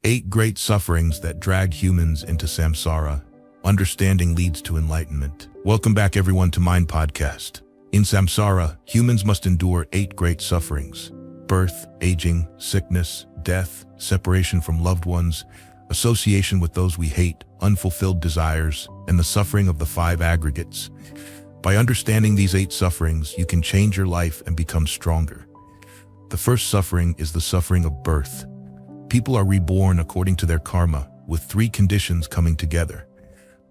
8 great sufferings that drag humans into samsara. Understanding leads to enlightenment. Welcome back everyone to Mind Podcast. In samsara, humans must endure 8 great sufferings: birth, aging, sickness, death, separation from loved ones, association with those we hate, unfulfilled desires, and the suffering of the 5 aggregates. By understanding these 8 sufferings, you can change your life and become stronger. The first suffering is the suffering of birth. People are reborn according to their karma, with 3 conditions coming together: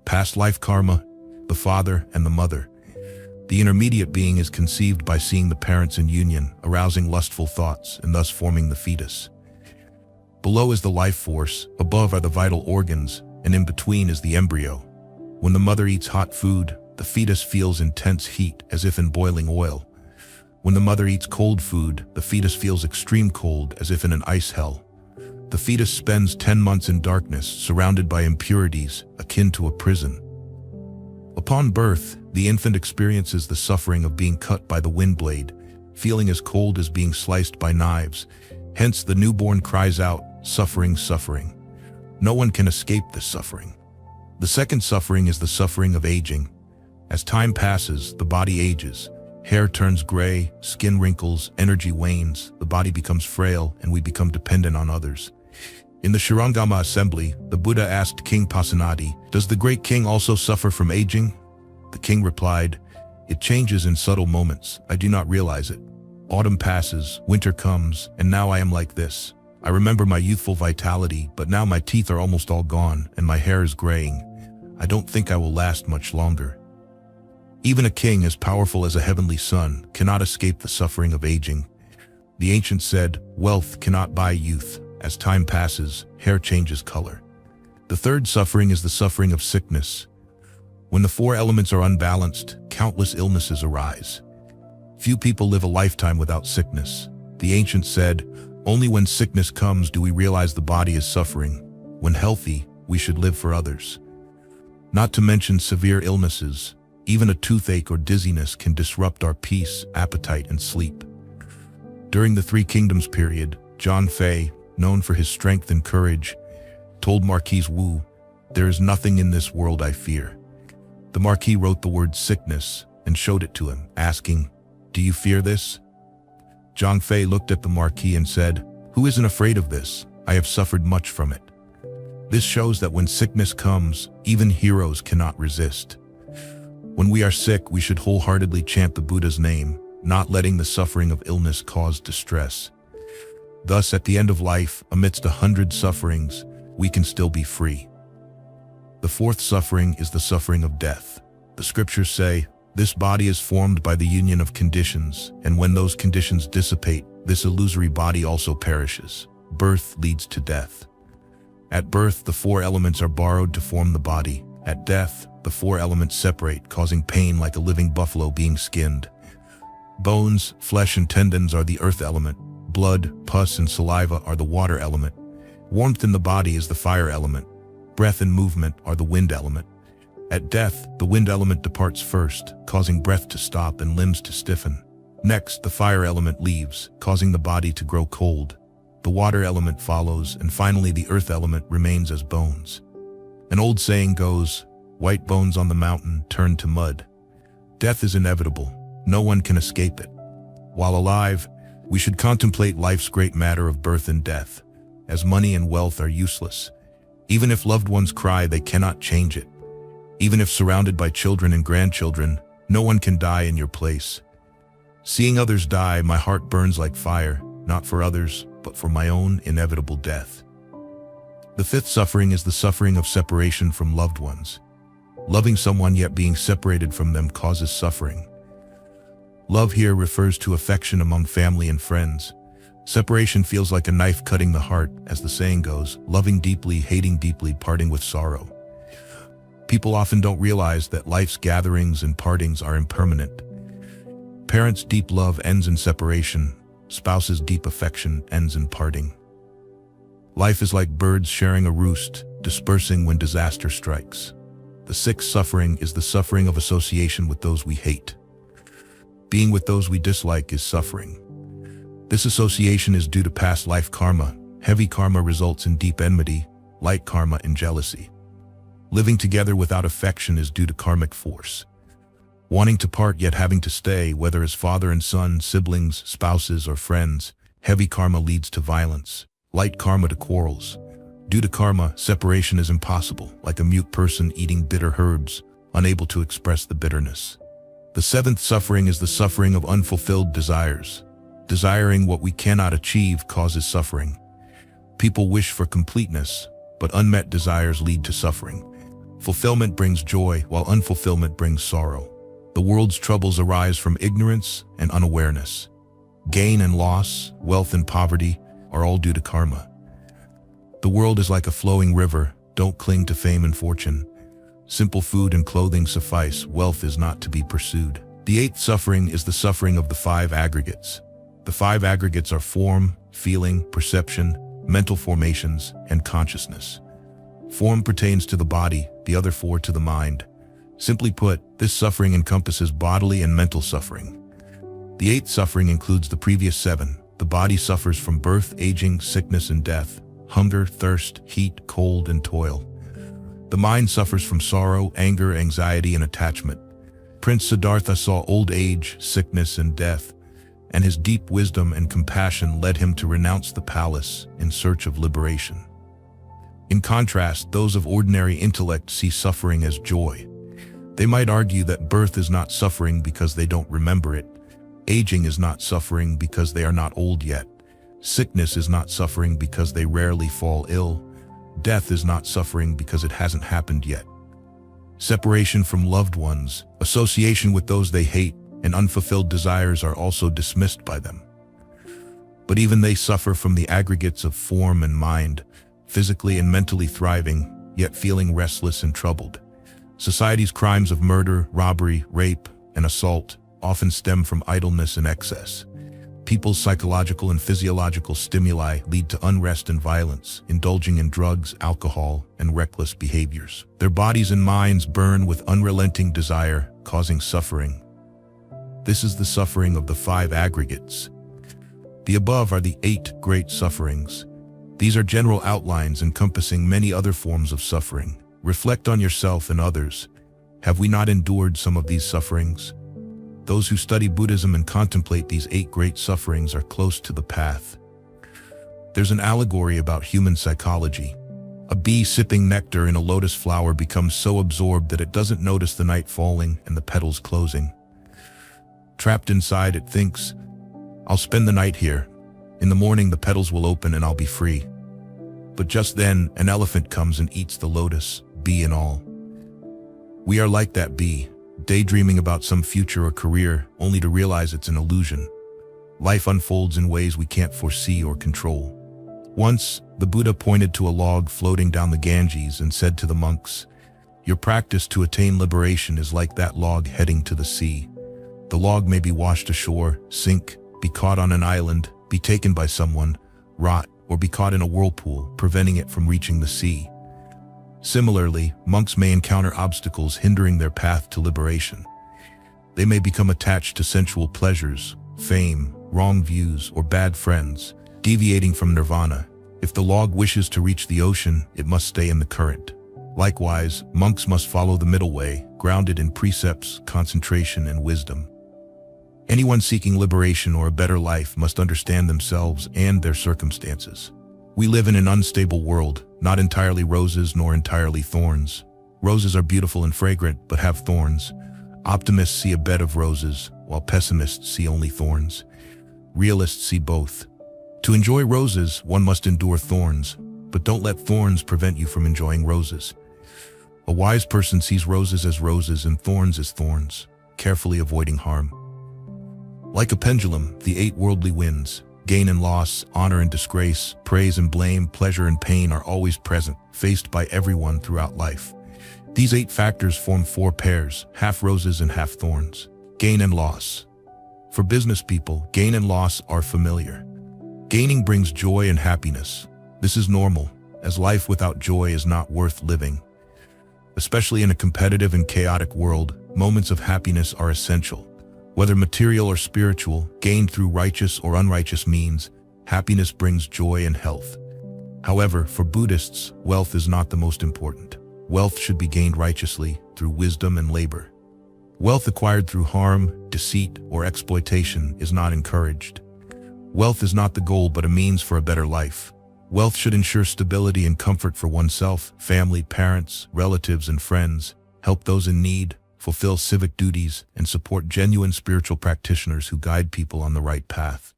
past life karma, the father, and the mother. The intermediate being is conceived by seeing the parents in union, arousing lustful thoughts, and thus forming the fetus. Below is the life force, above are the vital organs, and in between is the embryo. When the mother eats hot food, the fetus feels intense heat, as if in boiling oil. When the mother eats cold food, the fetus feels extreme cold, as if in an ice hell. The fetus spends 10 months in darkness, surrounded by impurities, akin to a prison. Upon birth, the infant experiences the suffering of being cut by the wind blade, feeling as cold as being sliced by knives. Hence, the newborn cries out, "Suffering, suffering." No one can escape this suffering. The second suffering is the suffering of aging. As time passes, the body ages. Hair turns gray, skin wrinkles, energy wanes, the body becomes frail, and we become dependent on others. In the Shurangama assembly, the Buddha asked King Pasenadi, "Does the great king also suffer from aging?" The king replied, "It changes in subtle moments. I do not realize it. Autumn passes, winter comes, and now I am like this. I remember my youthful vitality, but now my teeth are almost all gone, and my hair is graying. I don't think I will last much longer." Even a king as powerful as a heavenly sun cannot escape the suffering of aging. The ancients said, "Wealth cannot buy youth. As time passes, hair changes color." The third suffering is the suffering of sickness. When the 4 elements are unbalanced, countless illnesses arise. Few people live a lifetime without sickness. The ancients said, "Only when sickness comes do we realize the body is suffering. When healthy, we should live for others." Not to mention severe illnesses. Even a toothache or dizziness can disrupt our peace, appetite, and sleep. During the 3 Kingdoms period, John Fei, known for his strength and courage, told Marquis Wu, "There is nothing in this world I fear." The Marquis wrote the word sickness and showed it to him, asking, "Do you fear this?" Zhang Fei looked at the Marquis and said, "Who isn't afraid of this? I have suffered much from it." This shows that when sickness comes, even heroes cannot resist. When we are sick, we should wholeheartedly chant the Buddha's name, not letting the suffering of illness cause distress. Thus, at the end of life, amidst 100 sufferings, we can still be free. The fourth suffering is the suffering of death. The scriptures say, "This body is formed by the union of conditions, and when those conditions dissipate, this illusory body also perishes." Birth leads to death. At birth, the 4 elements are borrowed to form the body. At death, the 4 elements separate, causing pain like a living buffalo being skinned. Bones, flesh, and tendons are the earth element. Blood, pus, and saliva are the water element. Warmth in the body is the fire element. Breath and movement are the wind element. At death, the wind element departs first, causing breath to stop and limbs to stiffen. Next, the fire element leaves, causing the body to grow cold. The water element follows, and finally the earth element remains as bones. An old saying goes, "White bones on the mountain turn to mud." Death is inevitable. No one can escape it. While alive, we should contemplate life's great matter of birth and death, as money and wealth are useless. Even if loved ones cry, they cannot change it. Even if surrounded by children and grandchildren, no one can die in your place. Seeing others die, my heart burns like fire, not for others, but for my own inevitable death. The fifth suffering is the suffering of separation from loved ones. Loving someone yet being separated from them causes suffering. Love here refers to affection among family and friends. Separation feels like a knife cutting the heart, as the saying goes, loving deeply, hating deeply, parting with sorrow. People often don't realize that life's gatherings and partings are impermanent. Parents' deep love ends in separation. Spouses' deep affection ends in parting. Life is like birds sharing a roost, dispersing when disaster strikes. The sixth suffering is the suffering of association with those we hate. Being with those we dislike is suffering. This association is due to past life karma, Heavy karma results in deep enmity, light karma in jealousy. Living together without affection is due to karmic force. Wanting to part yet having to stay, whether as father and son, siblings, spouses, or friends, heavy karma leads to violence, light karma to quarrels. Due to karma, separation is impossible, like a mute person eating bitter herbs, unable to express the bitterness. The seventh suffering is the suffering of unfulfilled desires. Desiring what we cannot achieve causes suffering. People wish for completeness, but unmet desires lead to suffering. Fulfillment brings joy, while unfulfillment brings sorrow. The world's troubles arise from ignorance and unawareness. Gain and loss, wealth and poverty are all due to karma. The world is like a flowing river. Don't cling to fame and fortune. Simple food and clothing suffice. Wealth is not to be pursued. The eighth suffering is the suffering of the five aggregates. The five aggregates are form, feeling, perception, mental formations, and consciousness. Form pertains to the body, the other four to the mind. Simply put, this suffering encompasses bodily and mental suffering. The eighth suffering includes the previous seven. The body suffers from birth, aging, sickness, and death, hunger, thirst, heat, cold, and toil. The mind suffers from sorrow, anger, anxiety, and attachment. Prince Siddhartha saw old age, sickness, and death, and his deep wisdom and compassion led him to renounce the palace in search of liberation. In contrast, those of ordinary intellect see suffering as joy. They might argue that birth is not suffering because they don't remember it. Aging is not suffering because they are not old yet. Sickness is not suffering because they rarely fall ill. Death is not suffering because it hasn't happened yet. Separation from loved ones, association with those they hate, and unfulfilled desires are also dismissed by them. But even they suffer from the aggregates of form and mind, physically and mentally thriving, yet feeling restless and troubled. Society's crimes of murder, robbery, rape, and assault often stem from idleness and excess. People's psychological and physiological stimuli lead to unrest and violence, indulging in drugs, alcohol, and reckless behaviors. Their bodies and minds burn with unrelenting desire, causing suffering. This is the suffering of the five aggregates. The above are the 8 great sufferings. These are general outlines encompassing many other forms of suffering. Reflect on yourself and others. Have we not endured some of these sufferings? Those who study Buddhism and contemplate these 8 great sufferings are close to the path. There's an allegory about human psychology. A bee sipping nectar in a lotus flower becomes so absorbed that it doesn't notice the night falling and the petals closing. Trapped inside, it thinks, "I'll spend the night here. In the morning, the petals will open and I'll be free." But just then, an elephant comes and eats the lotus, bee and all. We are like that bee, daydreaming about some future or career, only to realize it's an illusion. Life unfolds in ways we can't foresee or control. Once, the Buddha pointed to a log floating down the Ganges and said to the monks, "Your practice to attain liberation is like that log heading to the sea. The log may be washed ashore, sink, be caught on an island, be taken by someone, rot, or be caught in a whirlpool, preventing it from reaching the sea." Similarly, monks may encounter obstacles hindering their path to liberation. They may become attached to sensual pleasures, fame, wrong views, or bad friends, deviating from nirvana. If the log wishes to reach the ocean, it must stay in the current. Likewise, monks must follow the middle way, grounded in precepts, concentration, and wisdom. Anyone seeking liberation or a better life must understand themselves and their circumstances. We live in an unstable world, not entirely roses nor entirely thorns. Roses are beautiful and fragrant, but have thorns. Optimists see a bed of roses, while pessimists see only thorns. Realists see both. To enjoy roses, one must endure thorns, but don't let thorns prevent you from enjoying roses. A wise person sees roses as roses and thorns as thorns, carefully avoiding harm. Like a pendulum, the 8 worldly winds, gain and loss, honor and disgrace, praise and blame, pleasure and pain are always present, faced by everyone throughout life. These 8 factors form 4 pairs, half roses and half thorns. Gain and loss. For business people, gain and loss are familiar. Gaining brings joy and happiness. This is normal, as life without joy is not worth living. Especially in a competitive and chaotic world, moments of happiness are essential. Whether material or spiritual, gained through righteous or unrighteous means, happiness brings joy and health. However, for Buddhists, wealth is not the most important. Wealth should be gained righteously through wisdom and labor. Wealth acquired through harm, deceit, or exploitation is not encouraged. Wealth is not the goal but a means for a better life. Wealth should ensure stability and comfort for oneself, family, parents, relatives, and friends, help those in need, fulfill civic duties, and support genuine spiritual practitioners who guide people on the right path.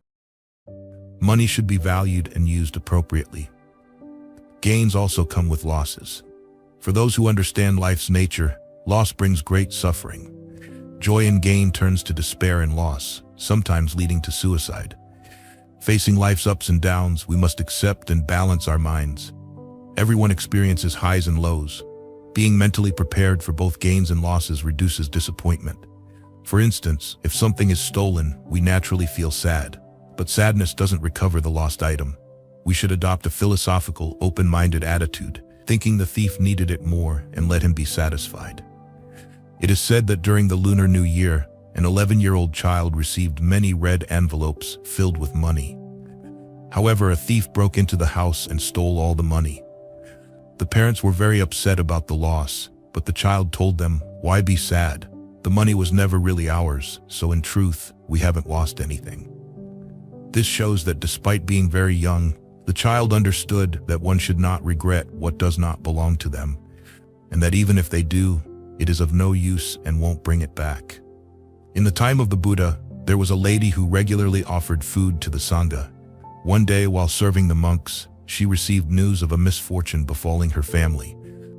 Money should be valued and used appropriately. Gains also come with losses. For those who understand life's nature, loss brings great suffering. Joy in gain turns to despair and loss, sometimes leading to suicide. Facing life's ups and downs, we must accept and balance our minds. Everyone experiences highs and lows. Being mentally prepared for both gains and losses reduces disappointment. For instance, if something is stolen, we naturally feel sad. But sadness doesn't recover the lost item. We should adopt a philosophical, open-minded attitude, thinking the thief needed it more and let him be satisfied. It is said that during the Lunar New Year, an 11-year-old child received many red envelopes filled with money. However, a thief broke into the house and stole all the money. The parents were very upset about the loss, but the child told them, "Why be sad? The money was never really ours, so in truth, we haven't lost anything." This shows that despite being very young, the child understood that one should not regret what does not belong to them, and that even if they do, it is of no use and won't bring it back. In the time of the Buddha, there was a lady who regularly offered food to the Sangha. One day, while serving the monks, she received news of a misfortune befalling her family.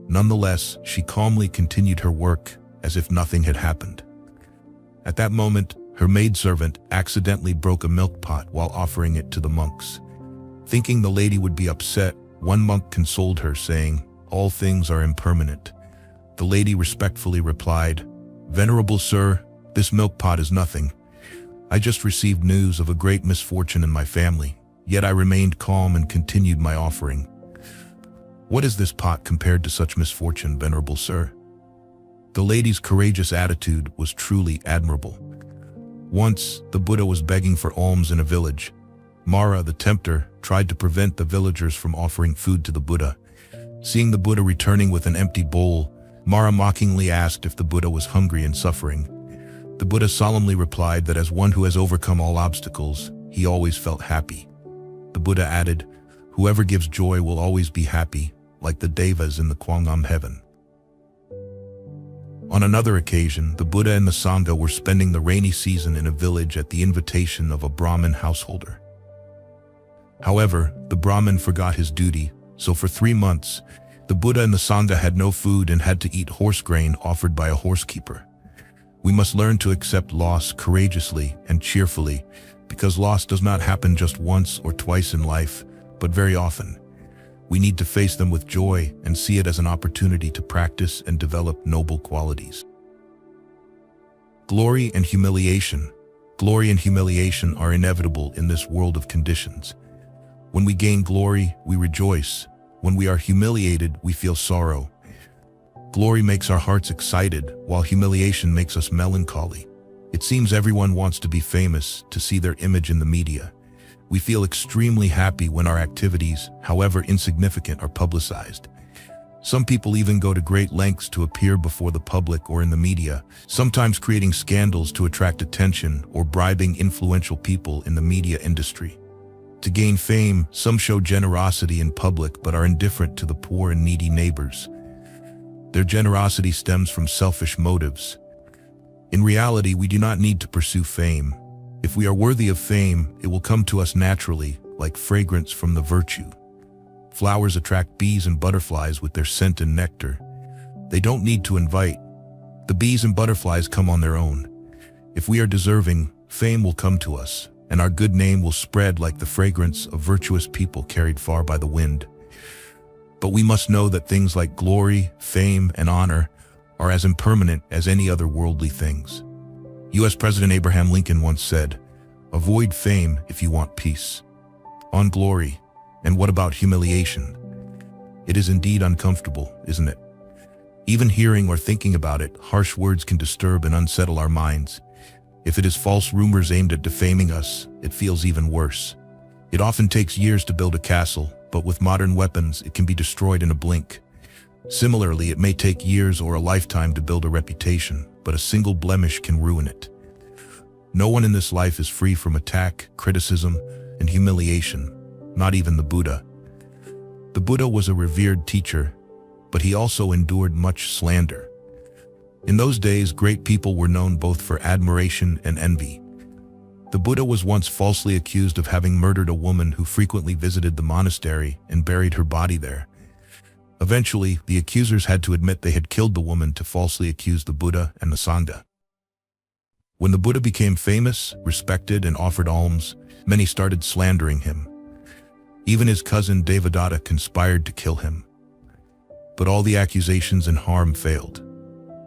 Nonetheless, she calmly continued her work as if nothing had happened. At that moment, her maidservant accidentally broke a milk pot while offering it to the monks. Thinking the lady would be upset, one monk consoled her, saying, "All things are impermanent." The lady respectfully replied, "Venerable sir, this milk pot is nothing. I just received news of a great misfortune in my family, yet I remained calm and continued my offering. What is this pot compared to such misfortune, venerable sir?" The lady's courageous attitude was truly admirable. Once, the Buddha was begging for alms in a village. Mara, the tempter, tried to prevent the villagers from offering food to the Buddha. Seeing the Buddha returning with an empty bowl, Mara mockingly asked if the Buddha was hungry and suffering. The Buddha solemnly replied that as one who has overcome all obstacles, he always felt happy. The Buddha added, "Whoever gives joy will always be happy, like the devas in the Kwangam heaven." On another occasion, the Buddha and the Sangha were spending the rainy season in a village at the invitation of a Brahmin householder. However, the Brahmin forgot his duty, so for 3 months, the Buddha and the Sangha had no food and had to eat horse grain offered by a horsekeeper. We must learn to accept loss courageously and cheerfully, because loss does not happen just once or twice in life, but very often. We need to face them with joy and see it as an opportunity to practice and develop noble qualities. Glory and humiliation. Glory and humiliation are inevitable in this world of conditions. When we gain glory, we rejoice. When we are humiliated, we feel sorrow. Glory makes our hearts excited, while humiliation makes us melancholy. It seems everyone wants to be famous, to see their image in the media. We feel extremely happy when our activities, however insignificant, are publicized. Some people even go to great lengths to appear before the public or in the media, sometimes creating scandals to attract attention or bribing influential people in the media industry. To gain fame, some show generosity in public but are indifferent to the poor and needy neighbors. Their generosity stems from selfish motives. In reality, we do not need to pursue fame. If we are worthy of fame, it will come to us naturally, like fragrance from the virtue. Flowers attract bees and butterflies with their scent and nectar. They don't need to invite. The bees and butterflies come on their own. If we are deserving, fame will come to us, and our good name will spread like the fragrance of virtuous people carried far by the wind. But we must know that things like glory, fame, and honor are as impermanent as any other worldly things. U.S. President Abraham Lincoln once said, "Avoid fame if you want peace." On glory, and what about humiliation? It is indeed uncomfortable, isn't it? Even hearing or thinking about it, harsh words can disturb and unsettle our minds. If it is false rumors aimed at defaming us, it feels even worse. It often takes years to build a castle, but with modern weapons, it can be destroyed in a blink. Similarly, it may take years or a lifetime to build a reputation, but a single blemish can ruin it. No one in this life is free from attack, criticism, and humiliation, not even the Buddha. The Buddha was a revered teacher, but he also endured much slander. In those days, great people were known both for admiration and envy. The Buddha was once falsely accused of having murdered a woman who frequently visited the monastery and buried her body there. Eventually, the accusers had to admit they had killed the woman to falsely accuse the Buddha and the Sangha. When the Buddha became famous, respected, and offered alms, many started slandering him. Even his cousin Devadatta conspired to kill him. But all the accusations and harm failed.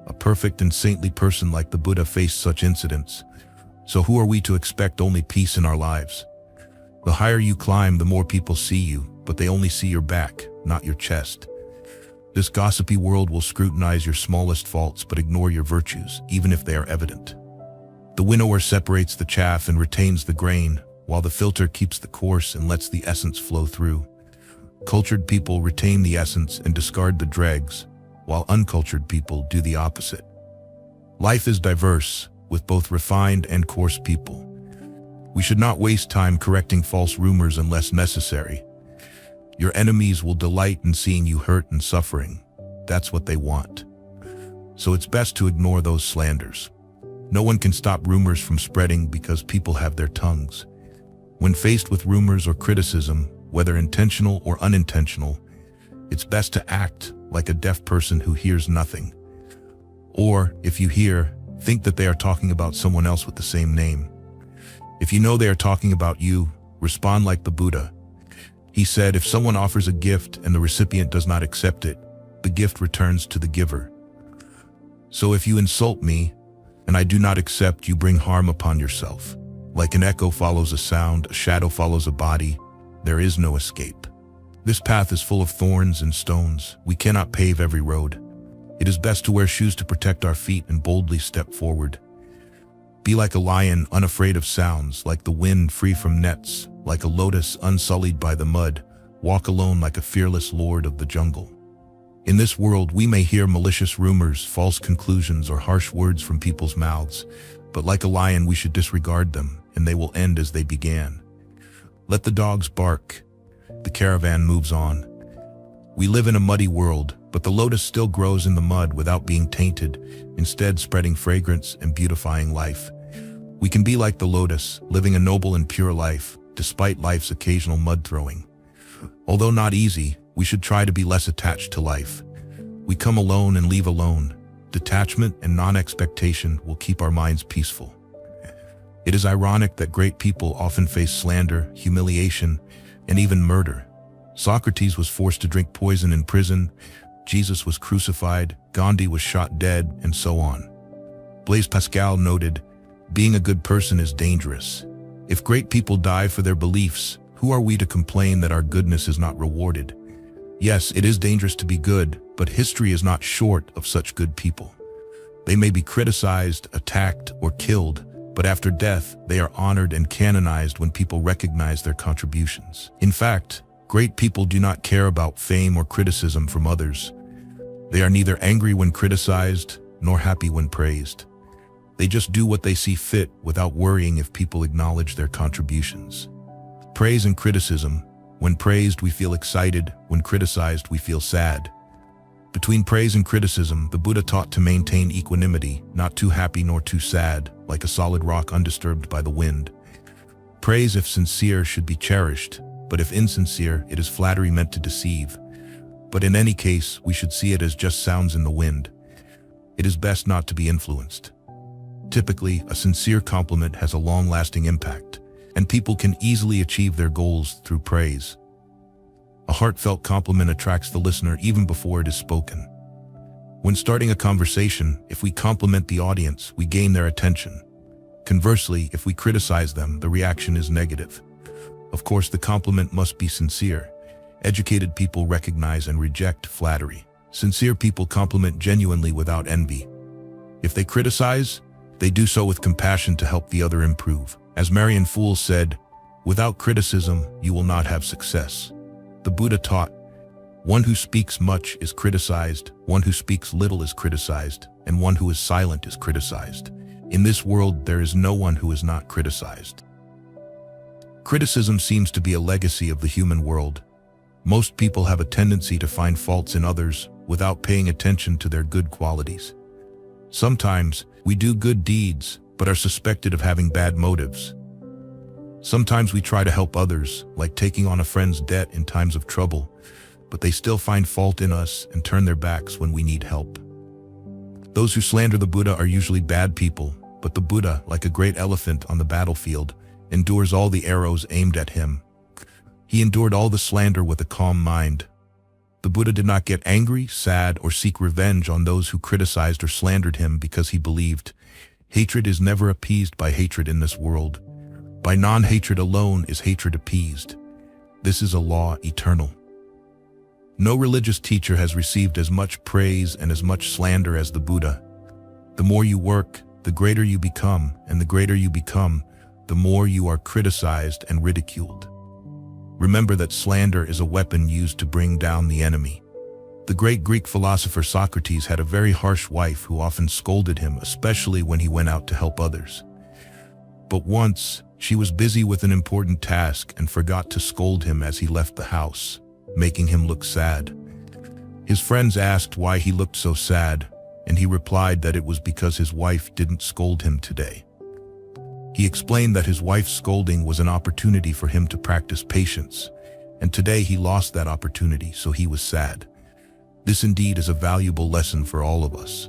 A perfect and saintly person like the Buddha faced such incidents. So who are we to expect only peace in our lives? The higher you climb, the more people see you, but they only see your back, not your chest. This gossipy world will scrutinize your smallest faults but ignore your virtues, even if they are evident. The winnower separates the chaff and retains the grain, while the filter keeps the coarse and lets the essence flow through. Cultured people retain the essence and discard the dregs, while uncultured people do the opposite. Life is diverse, with both refined and coarse people. We should not waste time correcting false rumors unless necessary. Your enemies will delight in seeing you hurt and suffering. That's what they want. So it's best to ignore those slanders. No one can stop rumors from spreading because people have their tongues. When faced with rumors or criticism, whether intentional or unintentional, it's best to act like a deaf person who hears nothing. Or, if you hear, think that they are talking about someone else with the same name. If you know they are talking about you, respond like the Buddha. He said, if someone offers a gift and the recipient does not accept it, the gift returns to the giver. So if you insult me, and I do not accept, you bring harm upon yourself. Like an echo follows a sound, a shadow follows a body, there is no escape. This path is full of thorns and stones. We cannot pave every road. It is best to wear shoes to protect our feet and boldly step forward. Be like a lion, unafraid of sounds, like the wind free from nets, like a lotus unsullied by the mud. Walk alone like a fearless lord of the jungle. In this world, we may hear malicious rumors, false conclusions, or harsh words from people's mouths, but like a lion, we should disregard them, and they will end as they began. Let the dogs bark. The caravan moves on. We live in a muddy world, but the lotus still grows in the mud without being tainted, instead spreading fragrance and beautifying life. We can be like the lotus, living a noble and pure life, despite life's occasional mud throwing. Although not easy, we should try to be less attached to life. We come alone and leave alone. Detachment and non-expectation will keep our minds peaceful. It is ironic that great people often face slander, humiliation, and even murder. Socrates was forced to drink poison in prison, Jesus was crucified, Gandhi was shot dead, and so on. Blaise Pascal noted, being a good person is dangerous. If great people die for their beliefs, who are we to complain that our goodness is not rewarded? Yes, it is dangerous to be good, but history is not short of such good people. They may be criticized, attacked, or killed, but after death, they are honored and canonized when people recognize their contributions. In fact, great people do not care about fame or criticism from others. They are neither angry when criticized, nor happy when praised. They just do what they see fit without worrying if people acknowledge their contributions. Praise and criticism. When praised, we feel excited. When criticized, we feel sad. Between praise and criticism, the Buddha taught to maintain equanimity, not too happy nor too sad, like a solid rock undisturbed by the wind. Praise, if sincere, should be cherished, but if insincere, it is flattery meant to deceive. But in any case, we should see it as just sounds in the wind. It is best not to be influenced. Typically, a sincere compliment has a long-lasting impact, and people can easily achieve their goals through praise. A heartfelt compliment attracts the listener even before it is spoken. When starting a conversation, if we compliment the audience, we gain their attention. Conversely, if we criticize them, the reaction is negative. Of course, the compliment must be sincere. Educated people recognize and reject flattery. Sincere people compliment genuinely without envy. If they criticize, they do so with compassion to help the other improve. As Marian Fool said, without criticism, you will not have success. The Buddha taught, "One who speaks much is criticized, one who speaks little is criticized, and one who is silent is criticized. In this world, there is no one who is not criticized." Criticism seems to be a legacy of the human world. Most people have a tendency to find faults in others without paying attention to their good qualities. Sometimes we do good deeds, but are suspected of having bad motives. Sometimes we try to help others, like taking on a friend's debt in times of trouble, but they still find fault in us and turn their backs when we need help. Those who slander the Buddha are usually bad people, but the Buddha, like a great elephant on the battlefield, endures all the arrows aimed at him. He endured all the slander with a calm mind. The Buddha did not get angry, sad, or seek revenge on those who criticized or slandered him because he believed, hatred is never appeased by hatred in this world. By non-hatred alone is hatred appeased. This is a law eternal. No religious teacher has received as much praise and as much slander as the Buddha. The more you work, the greater you become, and the greater you become, the more you are criticized and ridiculed. Remember that slander is a weapon used to bring down the enemy. The great Greek philosopher Socrates had a very harsh wife who often scolded him, especially when he went out to help others. But once, she was busy with an important task and forgot to scold him as he left the house, making him look sad. His friends asked why he looked so sad, and he replied that it was because his wife didn't scold him today. He explained that his wife's scolding was an opportunity for him to practice patience, and today he lost that opportunity, so he was sad. This indeed is a valuable lesson for all of us.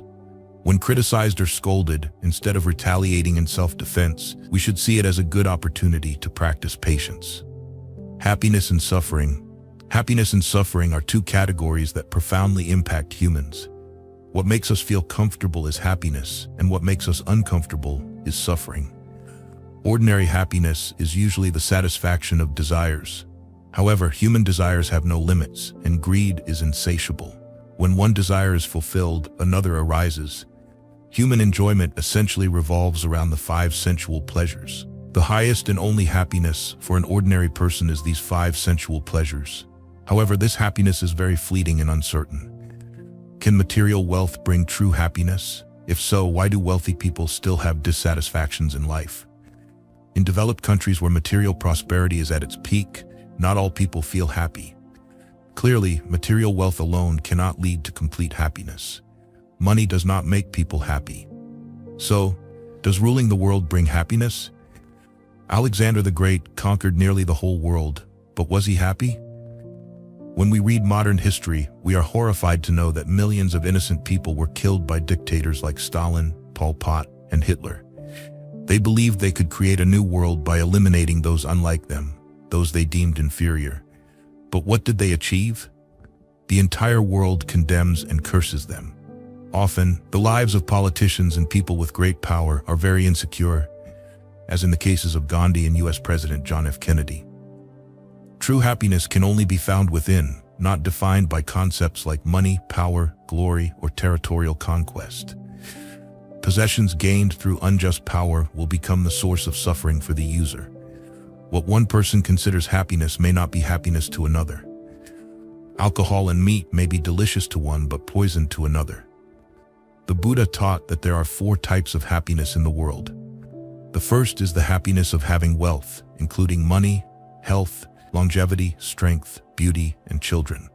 When criticized or scolded, instead of retaliating in self-defense, we should see it as a good opportunity to practice patience. Happiness and suffering. Happiness and suffering are two categories that profoundly impact humans. What makes us feel comfortable is happiness, and what makes us uncomfortable is suffering. Ordinary happiness is usually the satisfaction of desires. However, human desires have no limits, and greed is insatiable. When one desire is fulfilled, another arises. Human enjoyment essentially revolves around the 5 sensual pleasures. The highest and only happiness for an ordinary person is these 5 sensual pleasures. However, this happiness is very fleeting and uncertain. Can material wealth bring true happiness? If so, why do wealthy people still have dissatisfactions in life? In developed countries where material prosperity is at its peak, not all people feel happy. Clearly, material wealth alone cannot lead to complete happiness. Money does not make people happy. So, does ruling the world bring happiness? Alexander the Great conquered nearly the whole world, but was he happy? When we read modern history, we are horrified to know that millions of innocent people were killed by dictators like Stalin, Pol Pot, and Hitler. They believed they could create a new world by eliminating those unlike them, those they deemed inferior. But what did they achieve? The entire world condemns and curses them. Often, the lives of politicians and people with great power are very insecure, as in the cases of Gandhi and US President John F. Kennedy. True happiness can only be found within, not defined by concepts like money, power, glory, or territorial conquest. Possessions gained through unjust power will become the source of suffering for the user. What one person considers happiness may not be happiness to another. Alcohol and meat may be delicious to one but poison to another. The Buddha taught that there are 4 types of happiness in the world. The first is the happiness of having wealth, including money, health, longevity, strength, beauty, and children.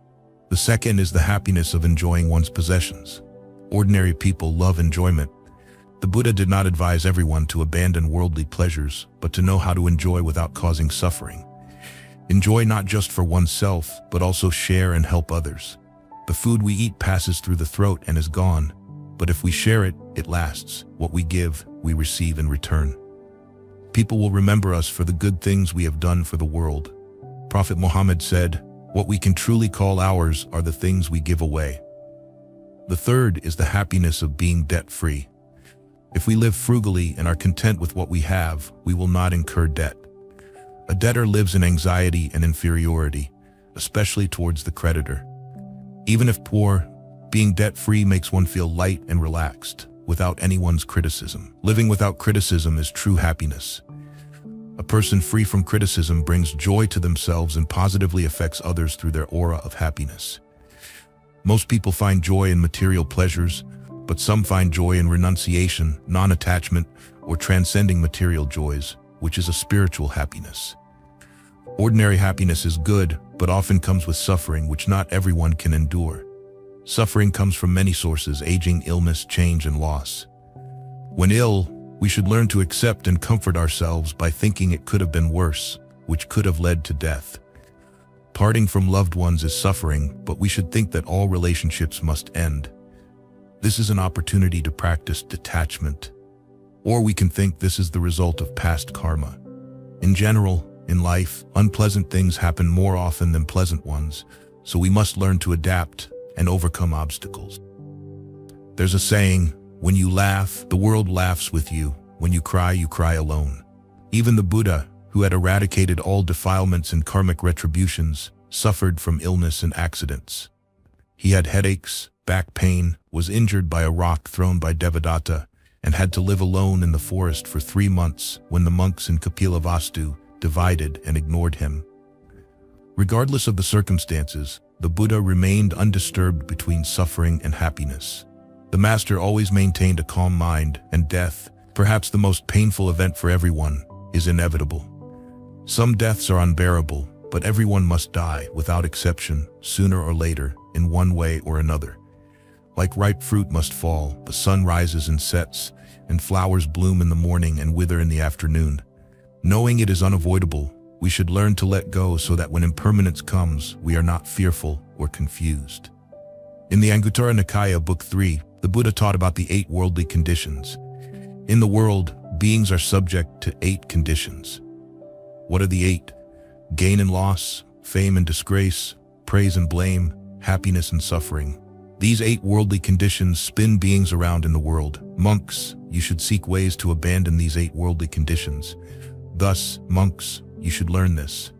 The second is the happiness of enjoying one's possessions. Ordinary people love enjoyment. The Buddha did not advise everyone to abandon worldly pleasures, but to know how to enjoy without causing suffering. Enjoy not just for oneself, but also share and help others. The food we eat passes through the throat and is gone, but if we share it, it lasts. What we give, we receive in return. People will remember us for the good things we have done for the world. Prophet Muhammad said, "What we can truly call ours are the things we give away." The third is the happiness of being debt-free. If we live frugally and are content with what we have, we will not incur debt. A debtor lives in anxiety and inferiority, especially towards the creditor. Even if poor, being debt-free makes one feel light and relaxed, without anyone's criticism. Living without criticism is true happiness. A person free from criticism brings joy to themselves and positively affects others through their aura of happiness. Most people find joy in material pleasures, but some find joy in renunciation, non-attachment, or transcending material joys, which is a spiritual happiness. Ordinary happiness is good, but often comes with suffering, which not everyone can endure. Suffering comes from many sources: aging, illness, change, and loss. When ill, we should learn to accept and comfort ourselves by thinking it could have been worse, which could have led to death. Parting from loved ones is suffering, but we should think that all relationships must end. This is an opportunity to practice detachment. Or we can think this is the result of past karma. In general, in life, unpleasant things happen more often than pleasant ones, so we must learn to adapt and overcome obstacles. There's a saying, when you laugh, the world laughs with you. When you cry alone. Even the Buddha, who had eradicated all defilements and karmic retributions, suffered from illness and accidents. He had headaches, back pain, was injured by a rock thrown by Devadatta, and had to live alone in the forest for 3 months when the monks in Kapilavastu divided and ignored him. Regardless of the circumstances, the Buddha remained undisturbed between suffering and happiness. The master always maintained a calm mind, and death, perhaps the most painful event for everyone, is inevitable. Some deaths are unbearable, but everyone must die, without exception, sooner or later, in one way or another. Like ripe fruit must fall, the sun rises and sets, and flowers bloom in the morning and wither in the afternoon. Knowing it is unavoidable, we should learn to let go so that when impermanence comes, we are not fearful or confused. In the Anguttara Nikaya, Book 3, the Buddha taught about the 8 worldly conditions. In the world, beings are subject to 8 conditions. What are the 8? Gain and loss, fame and disgrace, praise and blame, happiness and suffering. These 8 worldly conditions spin beings around in the world. Monks, you should seek ways to abandon these 8 worldly conditions. Thus, monks, you should learn this.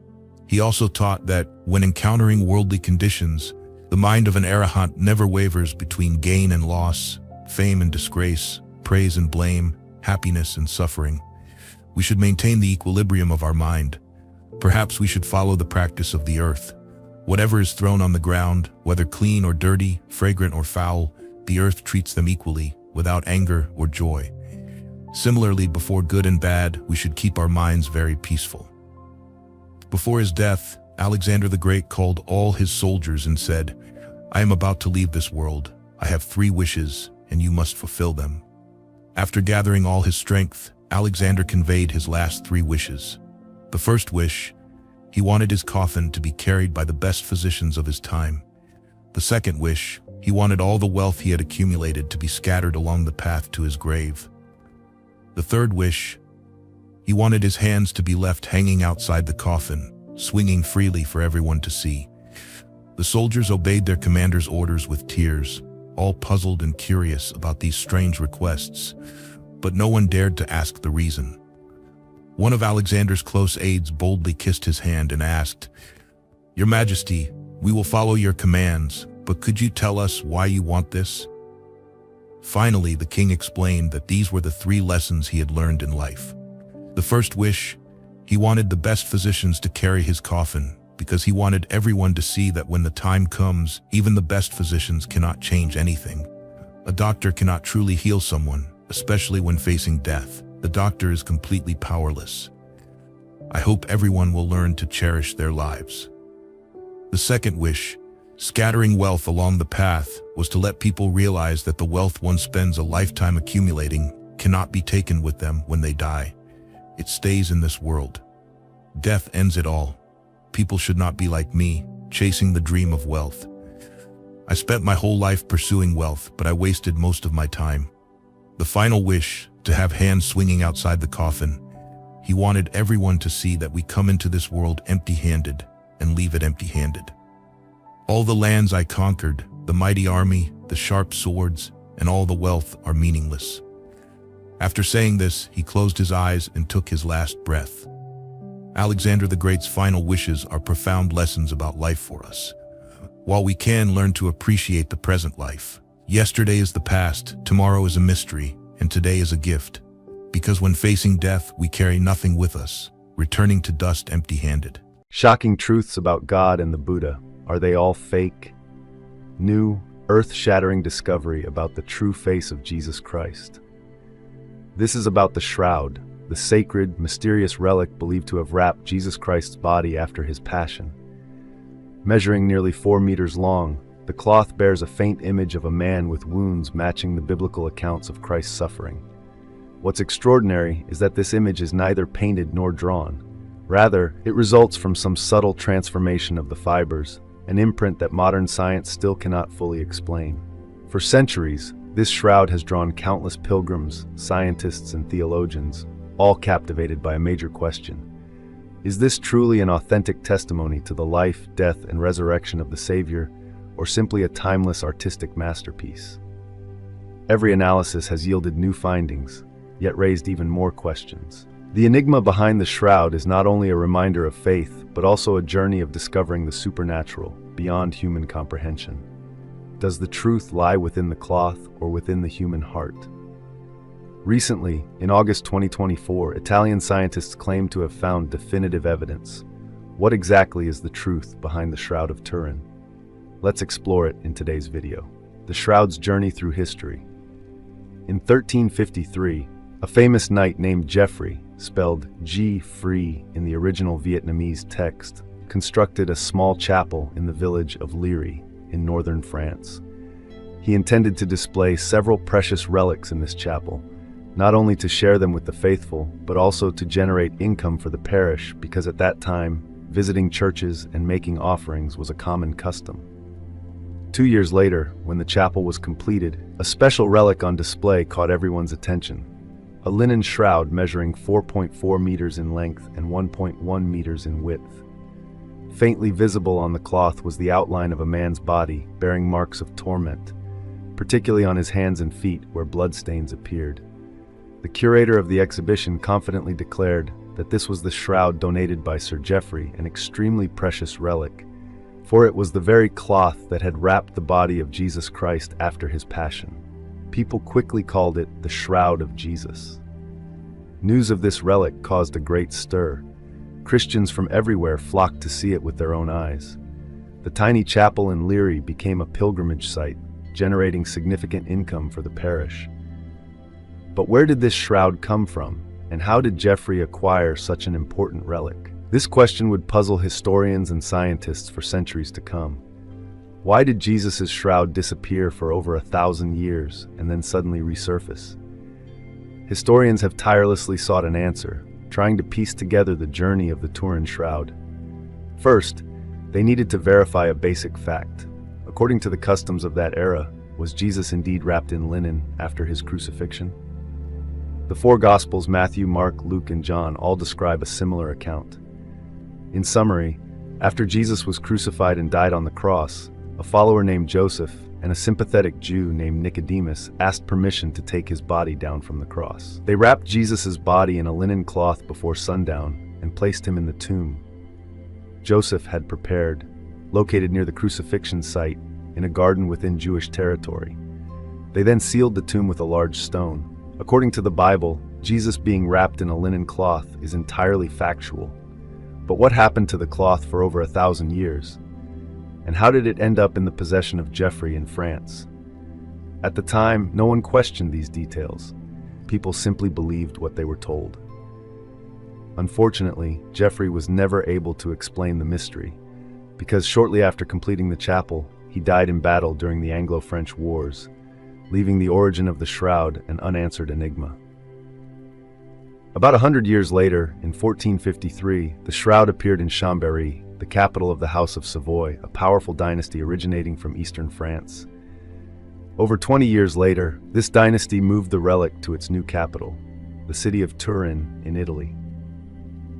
He also taught that, when encountering worldly conditions, the mind of an arahant never wavers between gain and loss, fame and disgrace, praise and blame, happiness and suffering. We should maintain the equilibrium of our mind. Perhaps we should follow the practice of the earth. Whatever is thrown on the ground, whether clean or dirty, fragrant or foul, the earth treats them equally, without anger or joy. Similarly, before good and bad, we should keep our minds very peaceful. Before his death, Alexander the Great called all his soldiers and said, "I am about to leave this world. I have 3 wishes, and you must fulfill them." After gathering all his strength, Alexander conveyed his last 3 wishes. The first wish, he wanted his coffin to be carried by the best physicians of his time. The second wish, he wanted all the wealth he had accumulated to be scattered along the path to his grave. The third wish, he wanted his hands to be left hanging outside the coffin, swinging freely for everyone to see. The soldiers obeyed their commander's orders with tears, all puzzled and curious about these strange requests, but no one dared to ask the reason. One of Alexander's close aides boldly kissed his hand and asked, "Your Majesty, we will follow your commands, but could you tell us why you want this?" Finally, the king explained that these were the 3 lessons he had learned in life. The first wish, he wanted the best physicians to carry his coffin, because he wanted everyone to see that when the time comes, even the best physicians cannot change anything. A doctor cannot truly heal someone, especially when facing death. The doctor is completely powerless. I hope everyone will learn to cherish their lives. The second wish, scattering wealth along the path, was to let people realize that the wealth one spends a lifetime accumulating cannot be taken with them when they die. It stays in this world. Death ends it all. People should not be like me, chasing the dream of wealth. I spent my whole life pursuing wealth, but I wasted most of my time. The final wish, to have hands swinging outside the coffin, he wanted everyone to see that we come into this world empty-handed and leave it empty-handed. All the lands I conquered, the mighty army, the sharp swords, and all the wealth are meaningless. After saying this, he closed his eyes and took his last breath. Alexander the Great's final wishes are profound lessons about life for us. While we can learn to appreciate the present life, yesterday is the past, tomorrow is a mystery, and today is a gift. Because when facing death, we carry nothing with us. returning to dust empty-handed. Shocking truths about God and the Buddha. Are they all fake? New, earth-shattering discovery about the true face of Jesus Christ. This is about the shroud, the sacred, mysterious relic believed to have wrapped Jesus Christ's body after his passion. Measuring nearly 4 meters long, the cloth bears a faint image of a man with wounds matching the biblical accounts of Christ's suffering. What's extraordinary is that this image is neither painted nor drawn. Rather, it results from some subtle transformation of the fibers, an imprint that modern science still cannot fully explain. For centuries, this shroud has drawn countless pilgrims, scientists, and theologians, all captivated by a major question. Is this truly an authentic testimony to the life, death, and resurrection of the Savior, or simply a timeless artistic masterpiece? Every analysis has yielded new findings, yet raised even more questions. The enigma behind the shroud is not only a reminder of faith, but also a journey of discovering the supernatural, beyond human comprehension. Does the truth lie within the cloth or within the human heart? Recently, in August 2024, Italian scientists claimed to have found definitive evidence. What exactly is the truth behind the Shroud of Turin? Let's explore it in today's video. The shroud's journey through history. In 1353, a famous knight named Geoffrey, spelled G-free in the original Vietnamese text, constructed a small chapel in the village of Liry in northern France. He intended to display several precious relics in this chapel, not only to share them with the faithful, but also to generate income for the parish, because at that time, visiting churches and making offerings was a common custom. 2 years later, when the chapel was completed, a special relic on display caught everyone's attention. A linen shroud measuring 4.4 meters in length and 1.1 meters in width. Faintly visible on the cloth was the outline of a man's body, bearing marks of torment, particularly on his hands and feet where bloodstains appeared. The curator of the exhibition confidently declared that this was the shroud donated by Sir Geoffrey, an extremely precious relic, for it was the very cloth that had wrapped the body of Jesus Christ after his passion. People quickly called it the Shroud of Jesus. News of this relic caused a great stir. Christians from everywhere flocked to see it with their own eyes. The tiny chapel in Liry became a pilgrimage site, generating significant income for the parish. But where did this shroud come from, and how did Geoffrey acquire such an important relic? This question would puzzle historians and scientists for centuries to come. Why did Jesus' shroud disappear for over 1,000 years and then suddenly resurface? Historians have tirelessly sought an answer, trying to piece together the journey of the Turin shroud. First, they needed to verify a basic fact. According to the customs of that era, was Jesus indeed wrapped in linen after his crucifixion? The four Gospels, Matthew, Mark, Luke, and John, all describe a similar account. In summary, after Jesus was crucified and died on the cross, a follower named Joseph and a sympathetic Jew named Nicodemus asked permission to take his body down from the cross. They wrapped Jesus' body in a linen cloth before sundown and placed him in the tomb Joseph had prepared, located near the crucifixion site in a garden within Jewish territory. They then sealed the tomb with a large stone. According to the Bible, Jesus being wrapped in a linen cloth is entirely factual. But what happened to the cloth for over 1,000 years? And how did it end up in the possession of Geoffrey in France? At the time, no one questioned these details. People simply believed what they were told. Unfortunately, Geoffrey was never able to explain the mystery, because shortly after completing the chapel, he died in battle during the Anglo-French Wars, leaving the origin of the shroud an unanswered enigma. About 100 years later, in 1453, the shroud appeared in Chambéry, the capital of the House of Savoy, a powerful dynasty originating from eastern France. Over 20 years later, this dynasty moved the relic to its new capital, the city of Turin in Italy.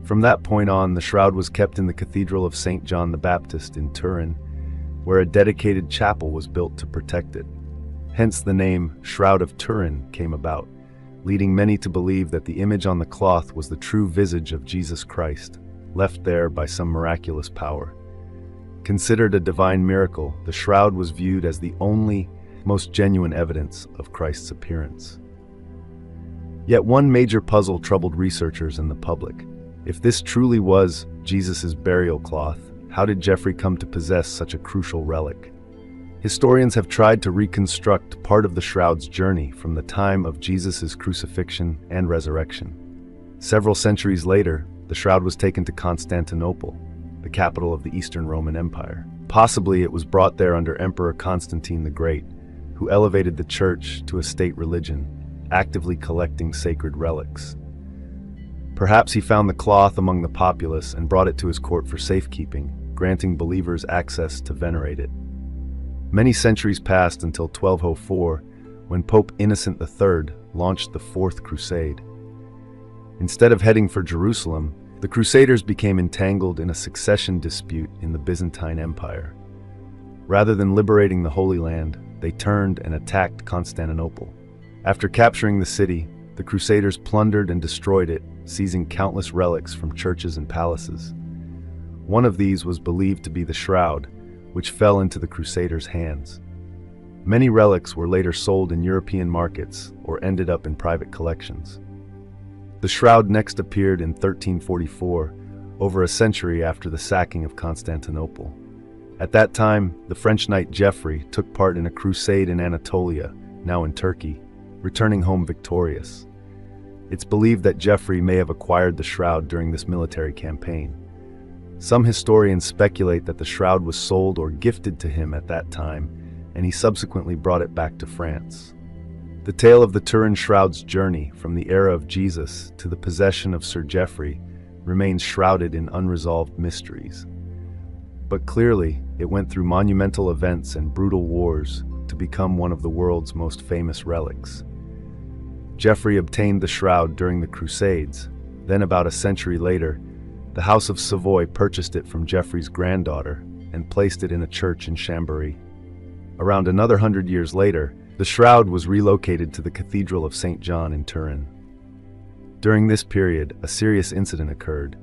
From that point on, the shroud was kept in the Cathedral of St. John the Baptist in Turin, where a dedicated chapel was built to protect it. Hence the name Shroud of Turin came about, leading many to believe that the image on the cloth was the true visage of Jesus Christ, left there by some miraculous power. Considered a divine miracle, the shroud was viewed as the only, most genuine evidence of Christ's appearance. Yet one major puzzle troubled researchers and the public. If this truly was Jesus' burial cloth, how did Geoffrey come to possess such a crucial relic? Historians have tried to reconstruct part of the shroud's journey from the time of Jesus' crucifixion and resurrection. Several centuries later, the shroud was taken to Constantinople, the capital of the Eastern Roman Empire. Possibly it was brought there under Emperor Constantine the Great, who elevated the church to a state religion, actively collecting sacred relics. Perhaps he found the cloth among the populace and brought it to his court for safekeeping, granting believers access to venerate it. Many centuries passed until 1204, when Pope Innocent III launched the Fourth Crusade. Instead of heading for Jerusalem, the Crusaders became entangled in a succession dispute in the Byzantine Empire. Rather than liberating the Holy Land, they turned and attacked Constantinople. After capturing the city, the Crusaders plundered and destroyed it, seizing countless relics from churches and palaces. One of these was believed to be the shroud, which fell into the Crusaders' hands. Many relics were later sold in European markets or ended up in private collections. The shroud next appeared in 1344, over a century after the sacking of Constantinople. At that time, the French knight Geoffrey took part in a crusade in Anatolia, now in Turkey, returning home victorious. It's believed that Geoffrey may have acquired the shroud during this military campaign. Some historians speculate that the shroud was sold or gifted to him at that time, and he subsequently brought it back to France. The tale of the Turin shroud's journey from the era of Jesus to the possession of Sir Geoffrey remains shrouded in unresolved mysteries. But clearly, it went through monumental events and brutal wars to become one of the world's most famous relics. Geoffrey obtained the shroud during the Crusades. Then, about a century later, the House of Savoy purchased it from Geoffrey's granddaughter and placed it in a church in Chambéry. Around another 100 years later, the shroud was relocated to the Cathedral of St. John in Turin. During this period, a serious incident occurred.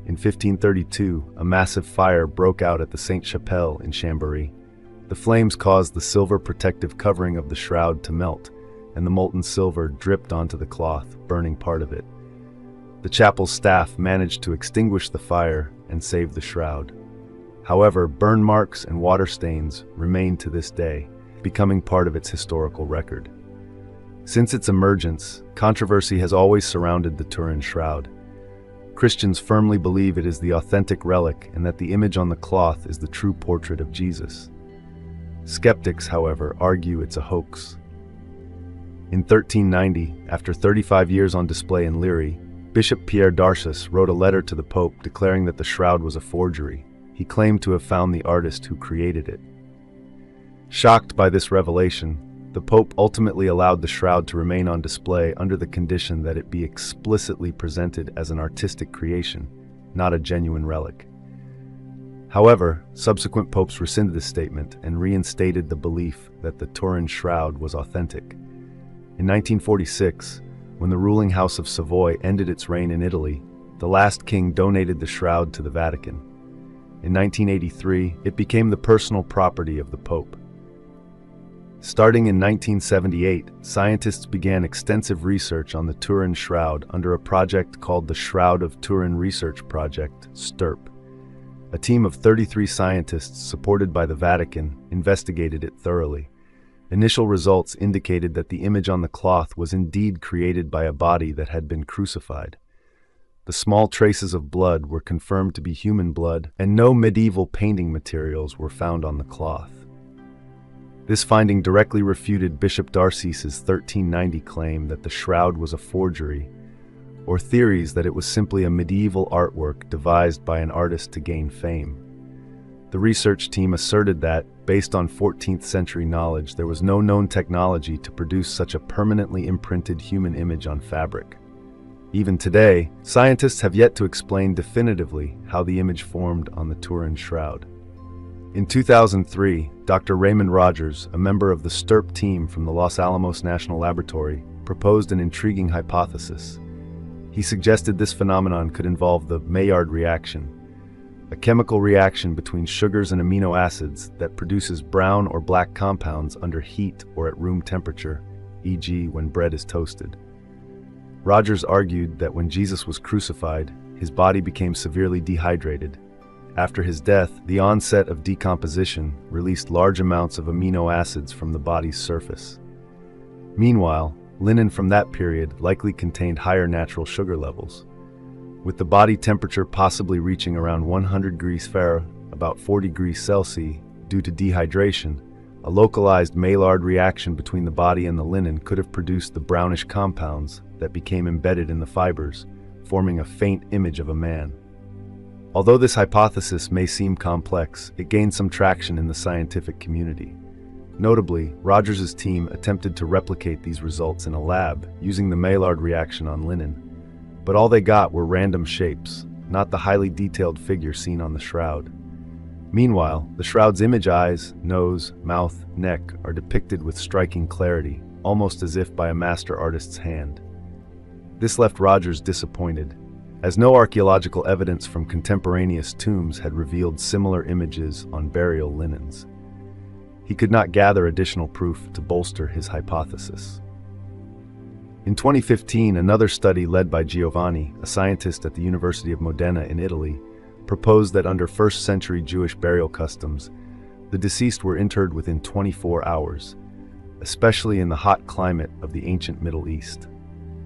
In 1532, a massive fire broke out at the Sainte-Chapelle in Chambéry. The flames caused the silver protective covering of the shroud to melt, and the molten silver dripped onto the cloth, burning part of it. The chapel's staff managed to extinguish the fire and save the shroud. However, burn marks and water stains remain to this day, becoming part of its historical record. Since its emergence, controversy has always surrounded the Turin shroud. Christians firmly believe it is the authentic relic and that the image on the cloth is the true portrait of Jesus. Skeptics, however, argue it's a hoax. In 1390, after 35 years on display in Liry, Bishop Pierre d'Arcis wrote a letter to the Pope declaring that the shroud was a forgery. He claimed to have found the artist who created it. Shocked by this revelation, the Pope ultimately allowed the shroud to remain on display under the condition that it be explicitly presented as an artistic creation, not a genuine relic. However, subsequent popes rescinded this statement and reinstated the belief that the Turin shroud was authentic. In 1946, when the ruling House of Savoy ended its reign in Italy, the last king donated the shroud to the Vatican. In 1983, it became the personal property of the Pope. Starting in 1978, scientists began extensive research on the Turin shroud under a project called the Shroud of Turin Research Project, STURP. A team of 33 scientists supported by the Vatican investigated it thoroughly. Initial results indicated that the image on the cloth was indeed created by a body that had been crucified. The small traces of blood were confirmed to be human blood, and no medieval painting materials were found on the cloth. This finding directly refuted Bishop d'Arcis's 1390 claim that the shroud was a forgery, or theories that it was simply a medieval artwork devised by an artist to gain fame. The research team asserted that, based on 14th century knowledge, there was no known technology to produce such a permanently imprinted human image on fabric. Even today, scientists have yet to explain definitively how the image formed on the Turin shroud. In 2003, Dr. Raymond Rogers, a member of the STURP team from the Los Alamos National Laboratory, proposed an intriguing hypothesis. He suggested this phenomenon could involve the Maillard reaction, a chemical reaction between sugars and amino acids that produces brown or black compounds under heat or at room temperature, e.g. when bread is toasted. Rogers argued that when Jesus was crucified, his body became severely dehydrated. After his death, the onset of decomposition released large amounts of amino acids from the body's surface. Meanwhile, linen from that period likely contained higher natural sugar levels. With the body temperature possibly reaching around 100 degrees Fahrenheit, about 40 degrees Celsius, due to dehydration, a localized Maillard reaction between the body and the linen could have produced the brownish compounds that became embedded in the fibers, forming a faint image of a man. Although this hypothesis may seem complex, it gained some traction in the scientific community. Notably, Rogers's team attempted to replicate these results in a lab using the Maillard reaction on linen. But all they got were random shapes, not the highly detailed figure seen on the shroud. Meanwhile, the shroud's image eyes, nose, mouth, neck are depicted with striking clarity, almost as if by a master artist's hand. This left Rogers disappointed, as no archaeological evidence from contemporaneous tombs had revealed similar images on burial linens. He could not gather additional proof to bolster his hypothesis. In 2015, another study led by Giovanni, a scientist at the University of Modena in Italy, proposed that under first-century Jewish burial customs, the deceased were interred within 24 hours, especially in the hot climate of the ancient Middle East.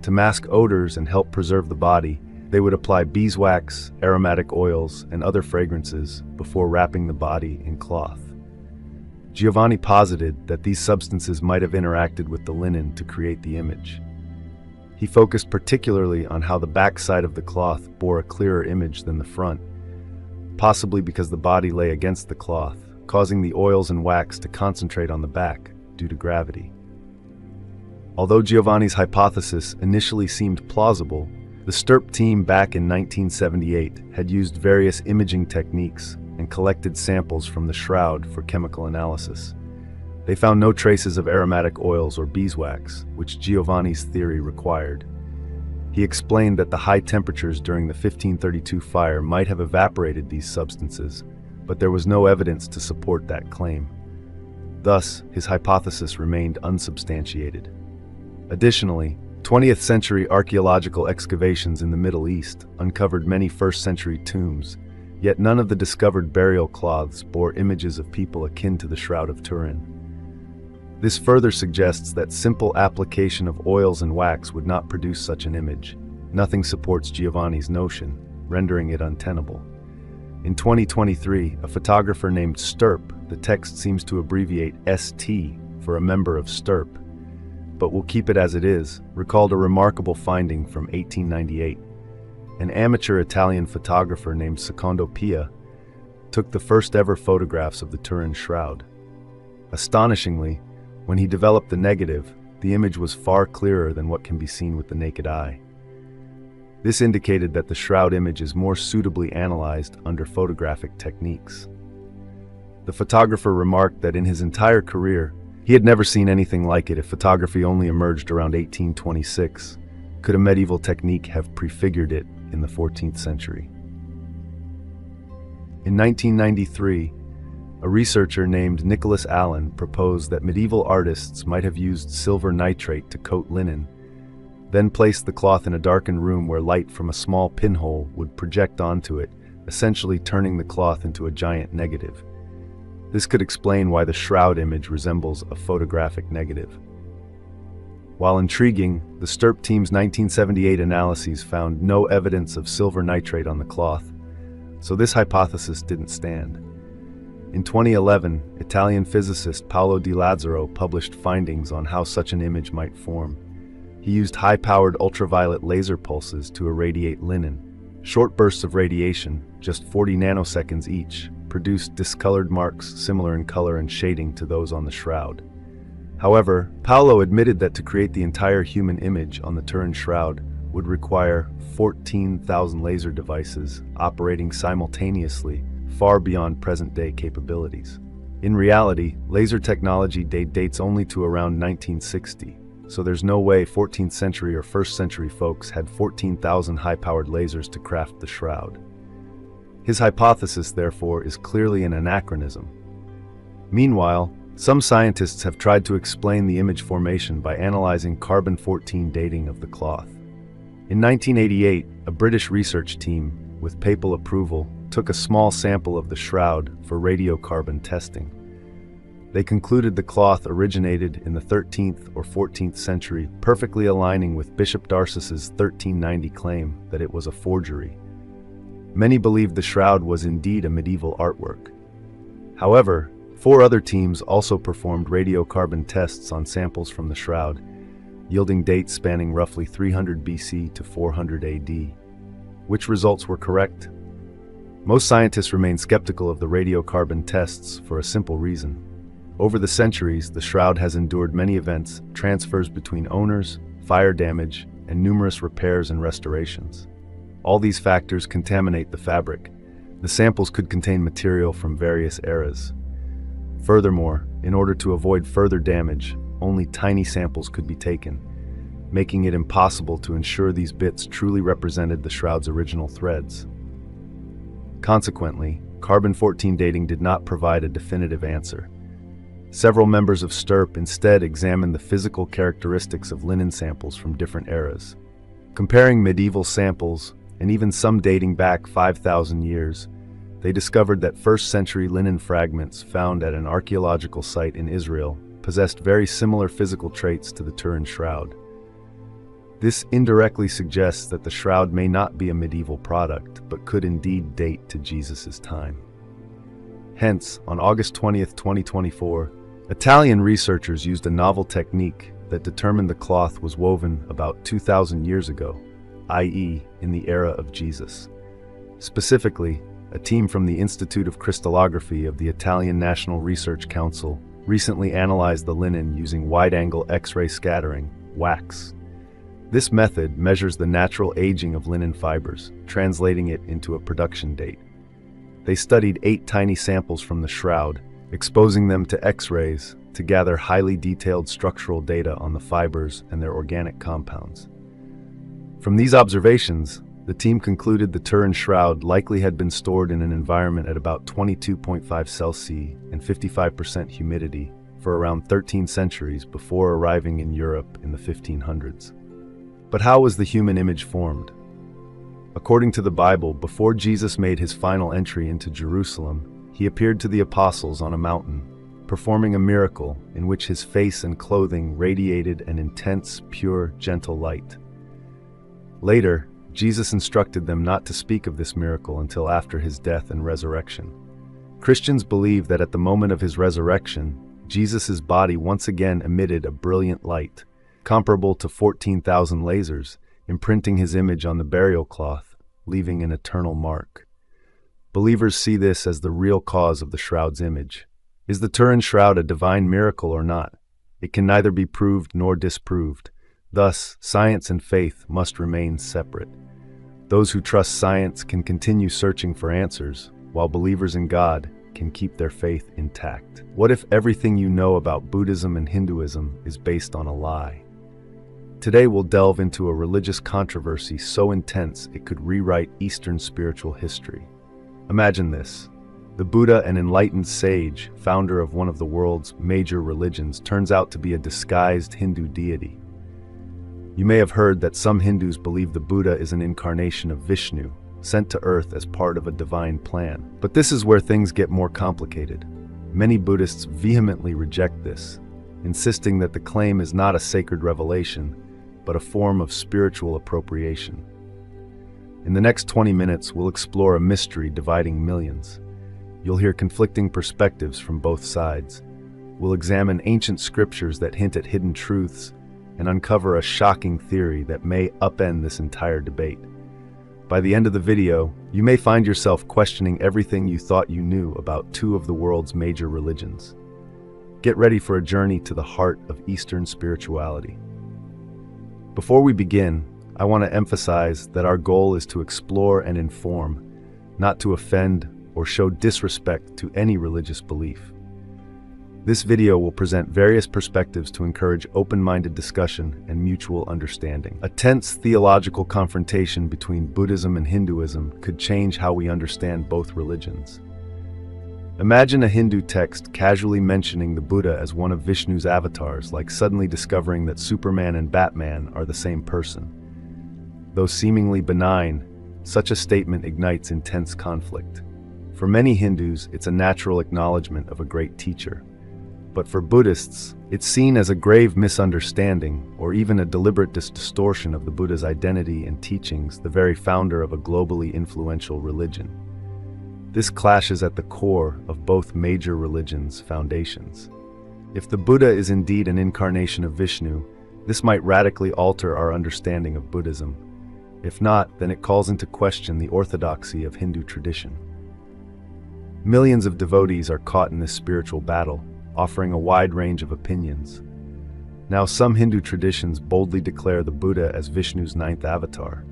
To mask odors and help preserve the body, they would apply beeswax, aromatic oils, and other fragrances before wrapping the body in cloth. Giovanni posited that these substances might have interacted with the linen to create the image. He focused particularly on how the backside of the cloth bore a clearer image than the front, possibly because the body lay against the cloth, causing the oils and wax to concentrate on the back due to gravity. Although Giovanni's hypothesis initially seemed plausible, the STURP team back in 1978 had used various imaging techniques and collected samples from the shroud for chemical analysis. They found no traces of aromatic oils or beeswax, which Giovanni's theory required. He explained that the high temperatures during the 1532 fire might have evaporated these substances, but there was no evidence to support that claim. Thus, his hypothesis remained unsubstantiated. Additionally, 20th century archaeological excavations in the Middle East uncovered many first-century tombs, yet none of the discovered burial cloths bore images of people akin to the Shroud of Turin. This further suggests that simple application of oils and wax would not produce such an image. Nothing supports Giovanni's notion, rendering it untenable. In 2023, a photographer named STURP, the text seems to abbreviate ST for a member of STURP, but we'll keep it as it is, recalled a remarkable finding from 1898. An amateur Italian photographer named Secondo Pia took the first ever photographs of the Turin shroud. Astonishingly, when he developed the negative, the image was far clearer than what can be seen with the naked eye. This indicated that the shroud image is more suitably analyzed under photographic techniques. The photographer remarked that in his entire career, he had never seen anything like it. If photography only emerged around 1826, could a medieval technique have prefigured it in the 14th century? In 1993, a researcher named Nicholas Allen proposed that medieval artists might have used silver nitrate to coat linen, then placed the cloth in a darkened room where light from a small pinhole would project onto it, essentially turning the cloth into a giant negative. This could explain why the shroud image resembles a photographic negative. While intriguing, the STURP team's 1978 analyses found no evidence of silver nitrate on the cloth, so this hypothesis didn't stand. In 2011, Italian physicist Paolo Di Lazzaro published findings on how such an image might form. He used high-powered ultraviolet laser pulses to irradiate linen. Short bursts of radiation, just 40 nanoseconds each, produced discolored marks similar in color and shading to those on the shroud. However, Paolo admitted that to create the entire human image on the Turin shroud would require 14,000 laser devices operating simultaneously, far beyond present-day capabilities. In reality, laser technology dates only to around 1960, so there's no way 14th century or 1st century folks had 14,000 high-powered lasers to craft the shroud. His hypothesis, therefore, is clearly an anachronism. Meanwhile, some scientists have tried to explain the image formation by analyzing carbon-14 dating of the cloth. In 1988, a British research team, with papal approval, took a small sample of the shroud for radiocarbon testing. They concluded the cloth originated in the 13th or 14th century, perfectly aligning with Bishop Darcis's 1390 claim that it was a forgery. Many believed the shroud was indeed a medieval artwork. However, 4 other teams also performed radiocarbon tests on samples from the shroud, yielding dates spanning roughly 300 BC to 400 AD. Which results were correct? Most scientists remain skeptical of the radiocarbon tests for a simple reason. Over the centuries, the shroud has endured many events, transfers between owners, fire damage, and numerous repairs and restorations. All these factors contaminate the fabric. The samples could contain material from various eras. Furthermore, in order to avoid further damage, only tiny samples could be taken, making it impossible to ensure these bits truly represented the shroud's original threads. Consequently, carbon-14 dating did not provide a definitive answer. Several members of STURP instead examined the physical characteristics of linen samples from different eras. Comparing medieval samples, and even some dating back 5,000 years, they discovered that first-century linen fragments found at an archaeological site in Israel possessed very similar physical traits to the Turin shroud. This indirectly suggests that the shroud may not be a medieval product, but could indeed date to Jesus' time. Hence, on August 20th, 2024, Italian researchers used a novel technique that determined the cloth was woven about 2,000 years ago, i.e., in the era of Jesus. Specifically, a team from the Institute of Crystallography of the Italian National Research Council recently analyzed the linen using wide-angle X-ray scattering, WAX. This method measures the natural aging of linen fibers, translating it into a production date. They studied 8 tiny samples from the shroud, exposing them to X-rays to gather highly detailed structural data on the fibers and their organic compounds. From these observations, the team concluded the Turin shroud likely had been stored in an environment at about 22.5 Celsius and 55% humidity for around 13 centuries before arriving in Europe in the 1500s. But how was the human image formed? According to the Bible, before Jesus made his final entry into Jerusalem, he appeared to the apostles on a mountain, performing a miracle in which his face and clothing radiated an intense, pure, gentle light. Later, Jesus instructed them not to speak of this miracle until after his death and resurrection. Christians believe that at the moment of his resurrection, Jesus' body once again emitted a brilliant light, comparable to 14,000 lasers, imprinting his image on the burial cloth, leaving an eternal mark. Believers see this as the real cause of the shroud's image. Is the Turin shroud a divine miracle or not? It can neither be proved nor disproved. Thus, science and faith must remain separate. Those who trust science can continue searching for answers, while believers in God can keep their faith intact. What if everything you know about Buddhism and Hinduism is based on a lie? Today we'll delve into a religious controversy so intense it could rewrite Eastern spiritual history. Imagine this. The Buddha, an enlightened sage, founder of one of the world's major religions, turns out to be a disguised Hindu deity. You may have heard that some Hindus believe the Buddha is an incarnation of Vishnu, sent to Earth as part of a divine plan. But this is where things get more complicated. Many Buddhists vehemently reject this, insisting that the claim is not a sacred revelation, but a form of spiritual appropriation. In the next 20 minutes, we'll explore a mystery dividing millions. You'll hear conflicting perspectives from both sides. We'll examine ancient scriptures that hint at hidden truths and uncover a shocking theory that may upend this entire debate. By the end of the video, you may find yourself questioning everything you thought you knew about 2 of the world's major religions. Get ready for a journey to the heart of Eastern spirituality. Before we begin, I want to emphasize that our goal is to explore and inform, not to offend or show disrespect to any religious belief. This video will present various perspectives to encourage open-minded discussion and mutual understanding. A tense theological confrontation between Buddhism and Hinduism could change how we understand both religions. Imagine a Hindu text casually mentioning the Buddha as one of Vishnu's avatars, like suddenly discovering that Superman and Batman are the same person. Though seemingly benign, such a statement ignites intense conflict. For many Hindus, it's a natural acknowledgement of a great teacher. But for Buddhists, it's seen as a grave misunderstanding or even a deliberate distortion of the Buddha's identity and teachings, the very founder of a globally influential religion. This clashes at the core of both major religions' foundations. If the Buddha is indeed an incarnation of Vishnu, this might radically alter our understanding of Buddhism. If not, then it calls into question the orthodoxy of Hindu tradition. Millions of devotees are caught in this spiritual battle, offering a wide range of opinions. Now, some Hindu traditions boldly declare the Buddha as Vishnu's ninth avatar.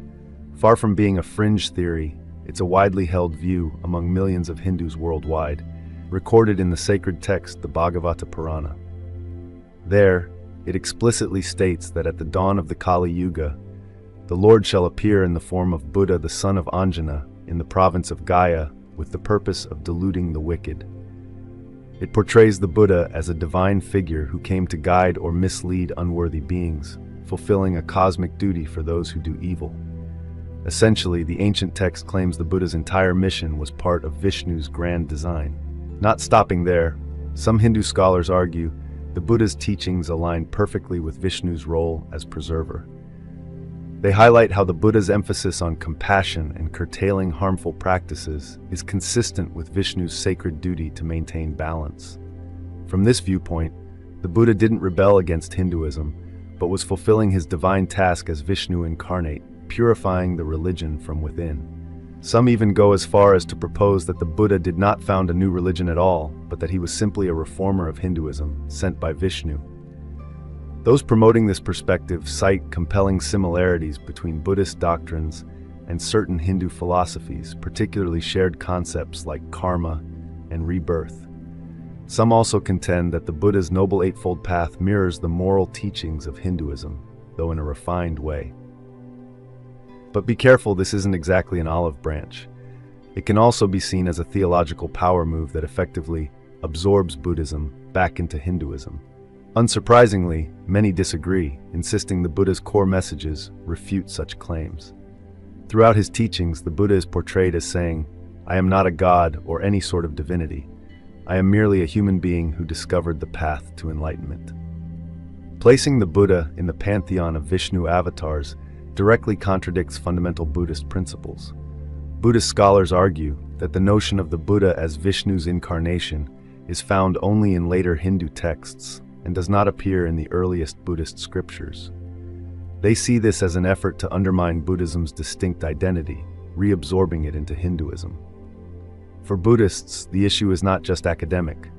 Far from being a fringe theory, it's a widely held view among millions of Hindus worldwide, recorded in the sacred text, the Bhagavata Purana. There, it explicitly states that at the dawn of the Kali Yuga, the Lord shall appear in the form of Buddha, the son of Anjana, in the province of Gaya, with the purpose of deluding the wicked. It portrays the Buddha as a divine figure who came to guide or mislead unworthy beings, fulfilling a cosmic duty for those who do evil. Essentially, the ancient text claims the Buddha's entire mission was part of Vishnu's grand design. Not stopping there, some Hindu scholars argue the Buddha's teachings align perfectly with Vishnu's role as preserver. They highlight how the Buddha's emphasis on compassion and curtailing harmful practices is consistent with Vishnu's sacred duty to maintain balance. From this viewpoint, the Buddha didn't rebel against Hinduism, but was fulfilling his divine task as Vishnu incarnate, purifying the religion from within. Some even go as far as to propose that the Buddha did not found a new religion at all, but that he was simply a reformer of Hinduism, sent by Vishnu. Those promoting this perspective cite compelling similarities between Buddhist doctrines and certain Hindu philosophies, particularly shared concepts like karma and rebirth. Some also contend that the Buddha's Noble Eightfold Path mirrors the moral teachings of Hinduism, though in a refined way. But be careful, this isn't exactly an olive branch. It can also be seen as a theological power move that effectively absorbs Buddhism back into Hinduism. Unsurprisingly, many disagree, insisting the Buddha's core messages refute such claims. Throughout his teachings, the Buddha is portrayed as saying, "I am not a god or any sort of divinity. I am merely a human being who discovered the path to enlightenment." Placing the Buddha in the pantheon of Vishnu avatars directly contradicts fundamental Buddhist principles. Buddhist scholars argue that the notion of the Buddha as Vishnu's incarnation is found only in later Hindu texts and does not appear in the earliest Buddhist scriptures. They see this as an effort to undermine Buddhism's distinct identity, reabsorbing it into Hinduism. For Buddhists, the issue is not just academic.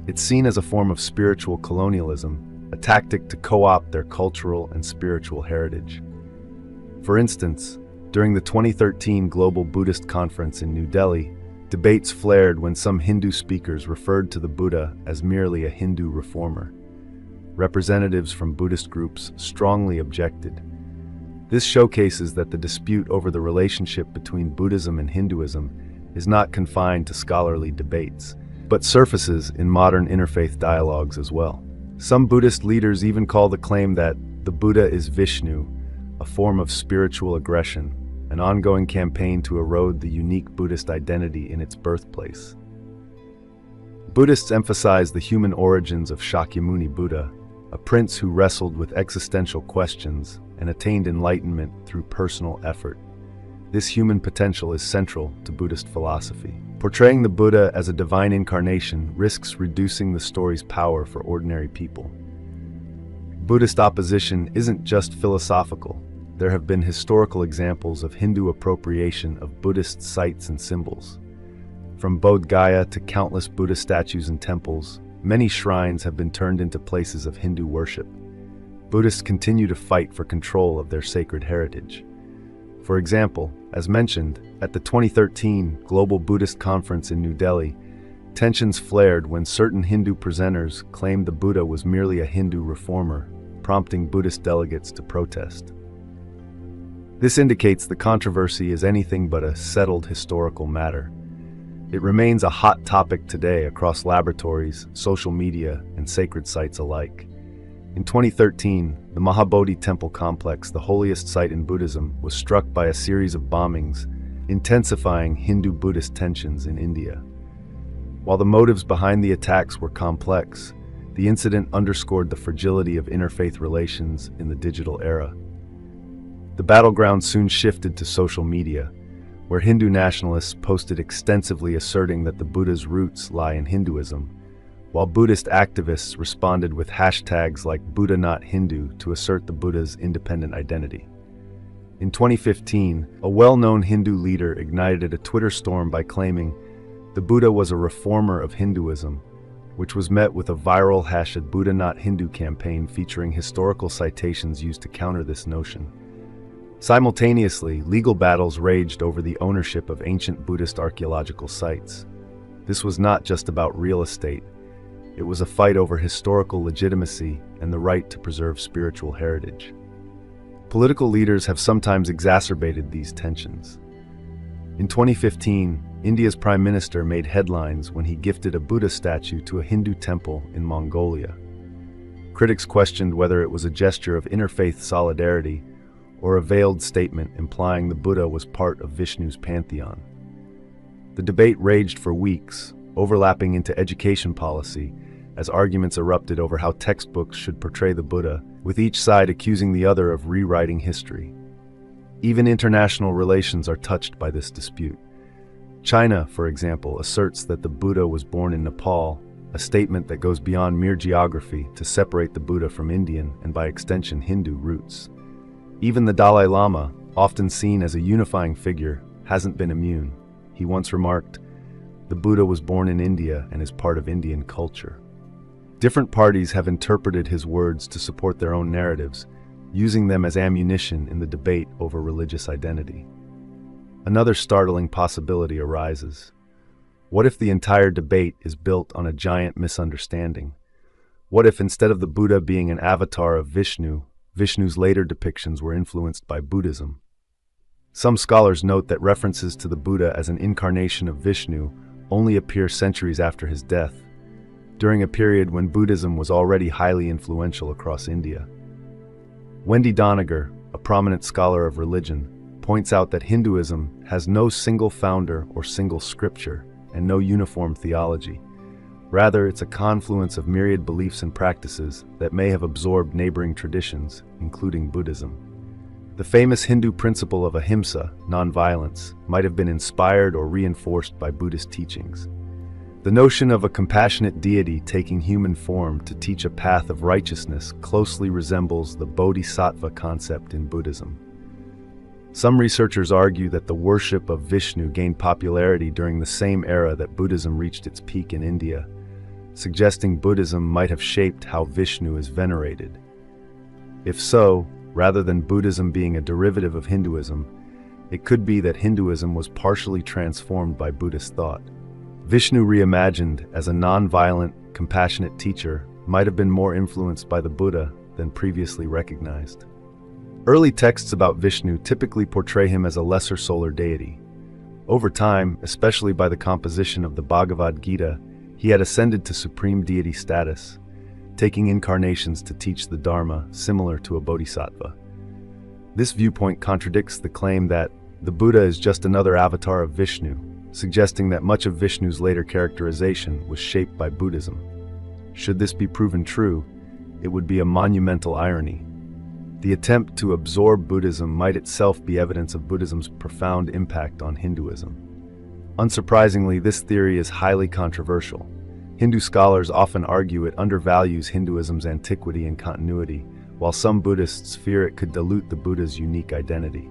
It's seen as a form of spiritual colonialism, a tactic to co-opt their cultural and spiritual heritage. For instance, during the 2013 Global Buddhist Conference in New Delhi, debates flared when some Hindu speakers referred to the Buddha as merely a Hindu reformer. Representatives from Buddhist groups strongly objected. This showcases that the dispute over the relationship between Buddhism and Hinduism is not confined to scholarly debates, but surfaces in modern interfaith dialogues as well. Some Buddhist leaders even call the claim that the Buddha is Vishnu a form of spiritual aggression, an ongoing campaign to erode the unique Buddhist identity in its birthplace. Buddhists emphasize the human origins of Shakyamuni Buddha, a prince who wrestled with existential questions and attained enlightenment through personal effort. This human potential is central to Buddhist philosophy. Portraying the Buddha as a divine incarnation risks reducing the story's power for ordinary people. Buddhist opposition isn't just philosophical. There have been historical examples of Hindu appropriation of Buddhist sites and symbols. From Bodh Gaya to countless Buddha statues and temples, many shrines have been turned into places of Hindu worship. Buddhists continue to fight for control of their sacred heritage. For example, as mentioned, at the 2013 Global Buddhist Conference in New Delhi, tensions flared when certain Hindu presenters claimed the Buddha was merely a Hindu reformer, prompting Buddhist delegates to protest. This indicates the controversy is anything but a settled historical matter. It remains a hot topic today across laboratories, social media, and sacred sites alike. In 2013, the Mahabodhi temple complex, the holiest site in Buddhism, was struck by a series of bombings, intensifying Hindu-Buddhist tensions in India. While the motives behind the attacks were complex, the incident underscored the fragility of interfaith relations in the digital era. The battleground soon shifted to social media, where Hindu nationalists posted extensively asserting that the Buddha's roots lie in Hinduism, while Buddhist activists responded with hashtags like Buddha not Hindu to assert the Buddha's independent identity. In 2015, a well-known Hindu leader ignited a Twitter storm by claiming the Buddha was a reformer of Hinduism, which was met with a viral #Buddha not Hindu campaign featuring historical citations used to counter this notion. Simultaneously, legal battles raged over the ownership of ancient Buddhist archaeological sites. This was not just about real estate. It was a fight over historical legitimacy and the right to preserve spiritual heritage. Political leaders have sometimes exacerbated these tensions. In 2015, India's Prime Minister made headlines when he gifted a Buddha statue to a Hindu temple in Mongolia. Critics questioned whether it was a gesture of interfaith solidarity or a veiled statement implying the Buddha was part of Vishnu's pantheon. The debate raged for weeks, overlapping into education policy, as arguments erupted over how textbooks should portray the Buddha, with each side accusing the other of rewriting history. Even international relations are touched by this dispute. China, for example, asserts that the Buddha was born in Nepal, a statement that goes beyond mere geography to separate the Buddha from Indian and by extension Hindu roots. Even the Dalai Lama, often seen as a unifying figure, hasn't been immune. He once remarked, "The Buddha was born in India and is part of Indian culture." Different parties have interpreted his words to support their own narratives, using them as ammunition in the debate over religious identity. Another startling possibility arises. What if the entire debate is built on a giant misunderstanding? What if instead of the Buddha being an avatar of Vishnu, Vishnu's later depictions were influenced by Buddhism? Some scholars note that references to the Buddha as an incarnation of Vishnu only appear centuries after his death, during a period when Buddhism was already highly influential across India. Wendy Doniger, a prominent scholar of religion, points out that Hinduism has no single founder or single scripture and no uniform theology. Rather, it's a confluence of myriad beliefs and practices that may have absorbed neighboring traditions, including Buddhism. The famous Hindu principle of ahimsa, nonviolence, might have been inspired or reinforced by Buddhist teachings. The notion of a compassionate deity taking human form to teach a path of righteousness closely resembles the bodhisattva concept in Buddhism. Some researchers argue that the worship of Vishnu gained popularity during the same era that Buddhism reached its peak in India, suggesting Buddhism might have shaped how Vishnu is venerated. If so, rather than Buddhism being a derivative of Hinduism, it could be that Hinduism was partially transformed by Buddhist thought. Vishnu reimagined as a non-violent, compassionate teacher might have been more influenced by the Buddha than previously recognized. Early texts about Vishnu typically portray him as a lesser solar deity. Over time, especially by the composition of the Bhagavad Gita, he had ascended to supreme deity status, taking incarnations to teach the Dharma similar to a bodhisattva. This viewpoint contradicts the claim that the Buddha is just another avatar of Vishnu, suggesting that much of Vishnu's later characterization was shaped by Buddhism. Should this be proven true, it would be a monumental irony. The attempt to absorb Buddhism might itself be evidence of Buddhism's profound impact on Hinduism. Unsurprisingly, this theory is highly controversial. Hindu scholars often argue it undervalues Hinduism's antiquity and continuity, while some Buddhists fear it could dilute the Buddha's unique identity.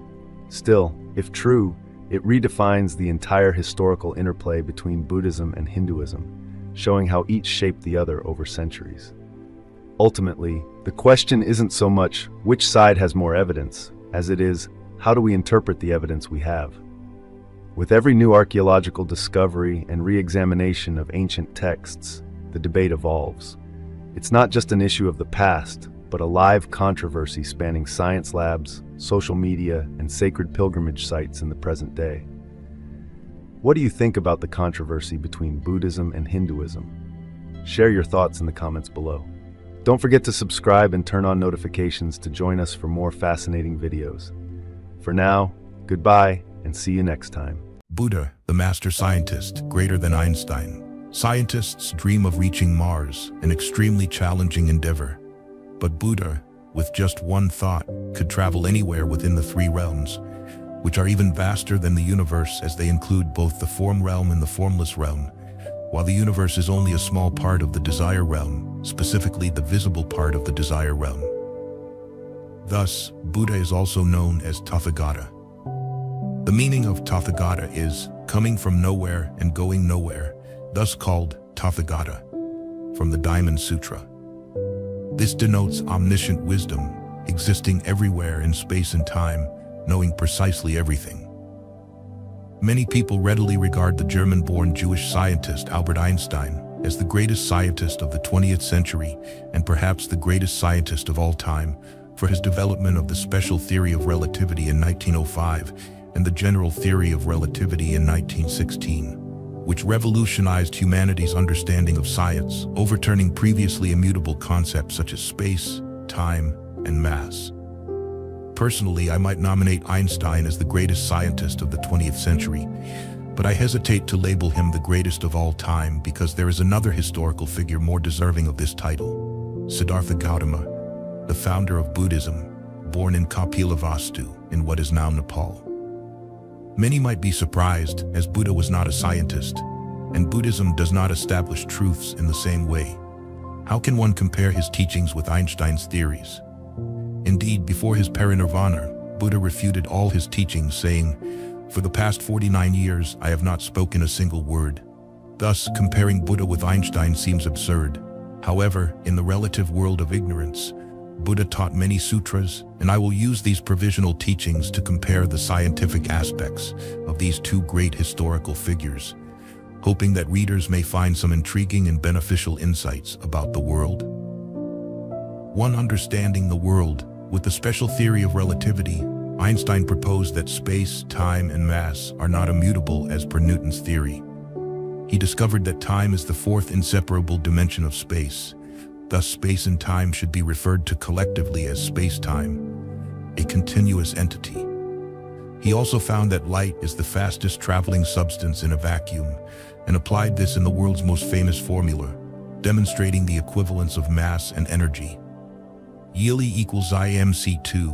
Still, if true, it redefines the entire historical interplay between Buddhism and Hinduism, showing how each shaped the other over centuries. Ultimately, the question isn't so much which side has more evidence, as it is, how do we interpret the evidence we have? With every new archaeological discovery and re-examination of ancient texts, the debate evolves. It's not just an issue of the past, but a live controversy spanning science labs, social media, and sacred pilgrimage sites in the present day. What do you think about the controversy between Buddhism and Hinduism? Share your thoughts in the comments below. Don't forget to subscribe and turn on notifications to join us for more fascinating videos. For now, goodbye and see you next time. Buddha, the master scientist, greater than Einstein. Scientists dream of reaching Mars, an extremely challenging endeavor. But Buddha, with just one thought, could travel anywhere within the three realms, which are even vaster than the universe as they include both the form realm and the formless realm, while the universe is only a small part of the desire realm, specifically the visible part of the desire realm. Thus, Buddha is also known as Tathagata. The meaning of Tathagata is coming from nowhere and going nowhere, thus called Tathagata, from the Diamond Sutra. This denotes omniscient wisdom, existing everywhere in space and time, knowing precisely everything. Many people readily regard the German-born Jewish scientist Albert Einstein as the greatest scientist of the 20th century and perhaps the greatest scientist of all time for his development of the special theory of relativity in 1905 and the general theory of relativity in 1916, which revolutionized humanity's understanding of science, overturning previously immutable concepts such as space, time, and mass. Personally, I might nominate Einstein as the greatest scientist of the 20th century, but I hesitate to label him the greatest of all time because there is another historical figure more deserving of this title, Siddhartha Gautama, the founder of Buddhism, born in Kapilavastu in what is now Nepal. Many might be surprised, as Buddha was not a scientist, and Buddhism does not establish truths in the same way. How can one compare his teachings with Einstein's theories? Indeed, before his parinirvana, Buddha refuted all his teachings, saying, "For the past 49 years, I have not spoken a single word." Thus, comparing Buddha with Einstein seems absurd. However, in the relative world of ignorance, Buddha taught many sutras, and I will use these provisional teachings to compare the scientific aspects of these two great historical figures, hoping that readers may find some intriguing and beneficial insights about the world. 1. Understanding the world. With the special theory of relativity, Einstein proposed that space, time, and mass are not immutable as per Newton's theory. He discovered that time is the fourth inseparable dimension of space. Thus, space and time should be referred to collectively as space-time, a continuous entity. He also found that light is the fastest traveling substance in a vacuum, and applied this in the world's most famous formula, demonstrating the equivalence of mass and energy. Yili equals ImC2.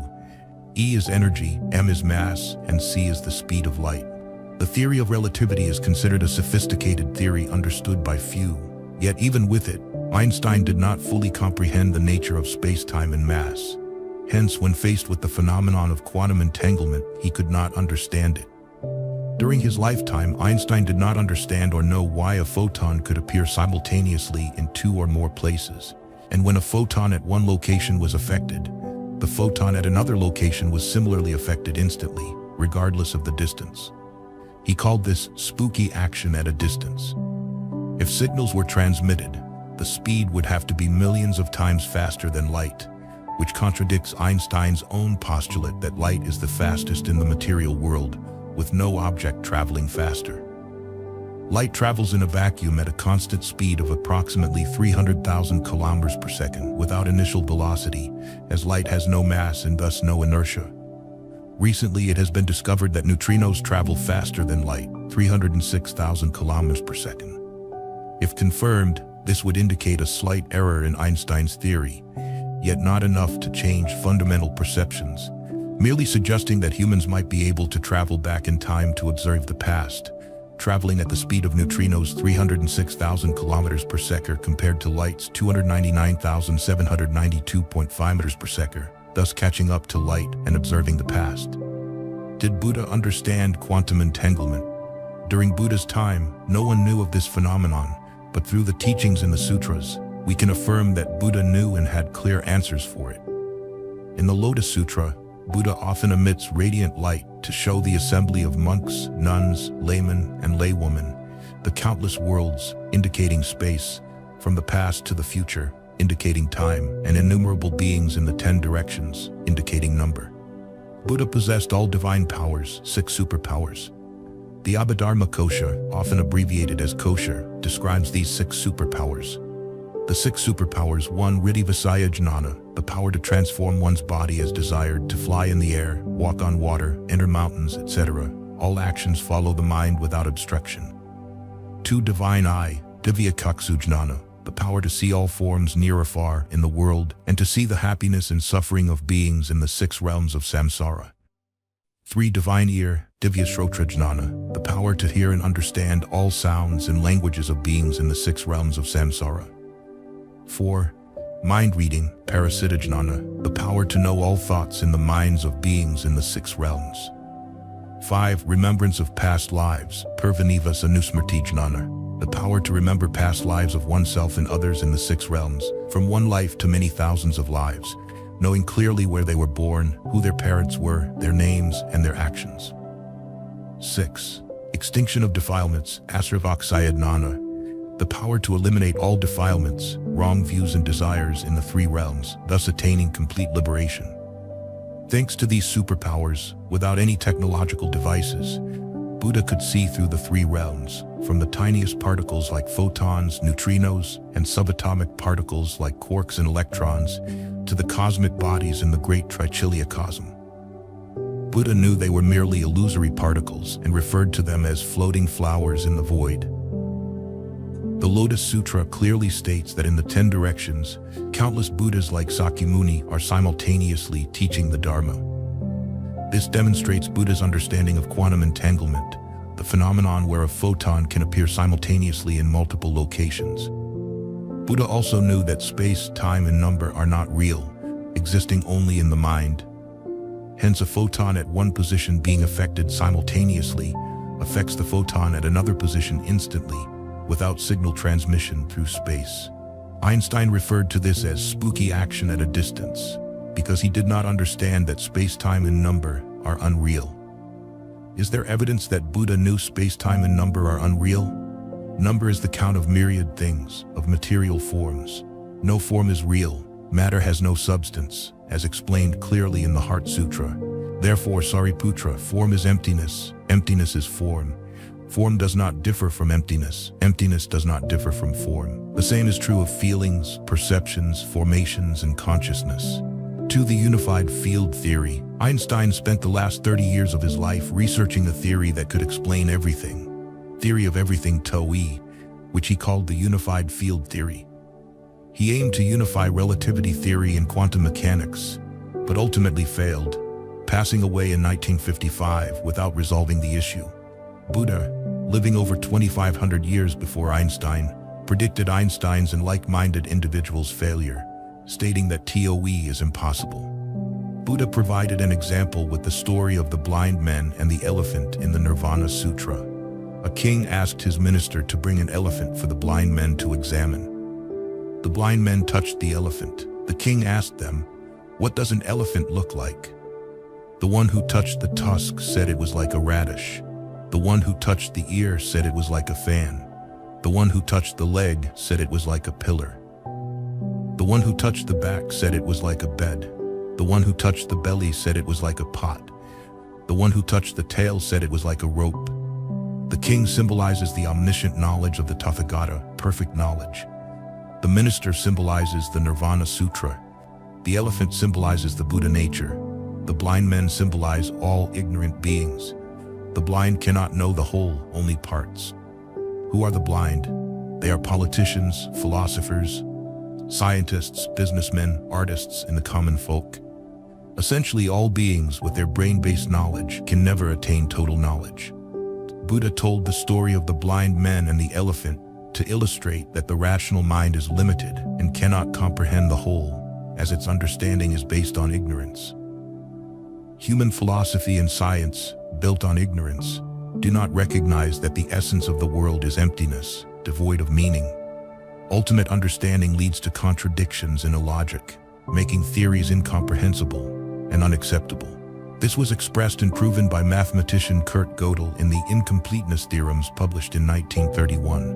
E is energy, m is mass, and c is the speed of light. The theory of relativity is considered a sophisticated theory understood by few, yet even with it, Einstein did not fully comprehend the nature of space-time and mass. Hence, when faced with the phenomenon of quantum entanglement, he could not understand it. During his lifetime, Einstein did not understand or know why a photon could appear simultaneously in two or more places, and when a photon at one location was affected, the photon at another location was similarly affected instantly, regardless of the distance. He called this spooky action at a distance. If signals were transmitted, the speed would have to be millions of times faster than light, which contradicts Einstein's own postulate that light is the fastest in the material world, with no object traveling faster. Light travels in a vacuum at a constant speed of approximately 300,000 kilometers per second without initial velocity, as light has no mass and thus no inertia. Recently, it has been discovered that neutrinos travel faster than light, 306,000 kilometers per second. If confirmed, this would indicate a slight error in Einstein's theory, yet not enough to change fundamental perceptions, merely suggesting that humans might be able to travel back in time to observe the past, traveling at the speed of neutrinos 306,000 kilometers per second compared to light's 299,792.5 meters per second, thus catching up to light and observing the past. Did Buddha understand quantum entanglement? During Buddha's time, no one knew of this phenomenon, but through the teachings in the sutras, we can affirm that Buddha knew and had clear answers for it. In the Lotus Sutra, Buddha often emits radiant light to show the assembly of monks, nuns, laymen, and laywomen, the countless worlds, indicating space, from the past to the future, indicating time, and innumerable beings in the 10 directions, indicating number. Buddha possessed all divine powers, 6 superpowers. The Abhidharma Kosha, often abbreviated as kosher, describes these 6 superpowers. The 6 superpowers. 1. Riddhi Visaya Jnana, the power to transform one's body as desired, to fly in the air, walk on water, enter mountains, etc. All actions follow the mind without obstruction. 2. Divine Eye, Divya Kaksu Jnana, the power to see all forms near or far in the world and to see the happiness and suffering of beings in the 6 realms of samsara. 3. Divine Ear, Divya Shrotra Jnana, the power to hear and understand all sounds and languages of beings in the 6 realms of samsara. 4. Mind Reading, Parasiddha Jnana, the power to know all thoughts in the minds of beings in the 6 realms. 5. Remembrance of past lives, Purvanivas Anusmrti Jnana, the power to remember past lives of oneself and others in the 6 realms, from one life to many thousands of lives, knowing clearly where they were born, who their parents were, their names, and their actions. 6. Extinction of defilements, Asravakshaya Jnana, the power to eliminate all defilements, wrong views and desires in the 3 realms, thus attaining complete liberation. Thanks to these superpowers, without any technological devices, Buddha could see through the 3 realms, from the tiniest particles like photons, neutrinos, and subatomic particles like quarks and electrons, to the cosmic bodies in the great Trichilya cosm. Buddha knew they were merely illusory particles and referred to them as floating flowers in the void. The Lotus Sutra clearly states that in the 10 directions, countless Buddhas like Sakyamuni are simultaneously teaching the Dharma. This demonstrates Buddha's understanding of quantum entanglement, the phenomenon where a photon can appear simultaneously in multiple locations. Buddha also knew that space, time, and number are not real, existing only in the mind. Hence, a photon at one position being affected simultaneously affects the photon at another position instantly, without signal transmission through space. Einstein referred to this as spooky action at a distance, because he did not understand that space-time and number are unreal. Is there evidence that Buddha knew space-time and number are unreal? Number is the count of myriad things, of material forms. No form is real. Matter has no substance, as explained clearly in the Heart Sutra. Therefore, Sariputra, form is emptiness. Emptiness is form. Form does not differ from emptiness. Emptiness does not differ from form. The same is true of feelings, perceptions, formations, and consciousness. To the unified field theory, Einstein spent the last 30 years of his life researching a theory that could explain everything. Theory of everything TOE, which he called the unified field theory. He aimed to unify relativity theory and quantum mechanics, but ultimately failed, passing away in 1955 without resolving the issue. Buddha, living over 2,500 years before Einstein, predicted Einstein's and like-minded individuals' failure, stating that TOE is impossible. Buddha provided an example with the story of the blind men and the elephant in the Nirvana Sutra. A king asked his minister to bring an elephant for the blind men to examine. The blind men touched the elephant. The king asked them, "What does an elephant look like?" The one who touched the tusk said it was like a radish. The one who touched the ear said it was like a fan. The one who touched the leg said it was like a pillar. The one who touched the back said it was like a bed. The one who touched the belly said it was like a pot. The one who touched the tail said it was like a rope. The king symbolizes the omniscient knowledge of the Tathagata, perfect knowledge. The minister symbolizes the Nirvana Sutra. The elephant symbolizes the Buddha nature. The blind men symbolize all ignorant beings. The blind cannot know the whole, only parts. Who are the blind? They are politicians, philosophers, scientists, businessmen, artists, and the common folk. Essentially, all beings with their brain-based knowledge can never attain total knowledge. Buddha told the story of the blind men and the elephant to illustrate that the rational mind is limited and cannot comprehend the whole, as its understanding is based on ignorance. Human philosophy and science, built on ignorance, do not recognize that the essence of the world is emptiness, devoid of meaning. Ultimate understanding leads to contradictions in illogic, making theories incomprehensible and unacceptable. This was expressed and proven by mathematician Kurt Gödel in the incompleteness theorems published in 1931.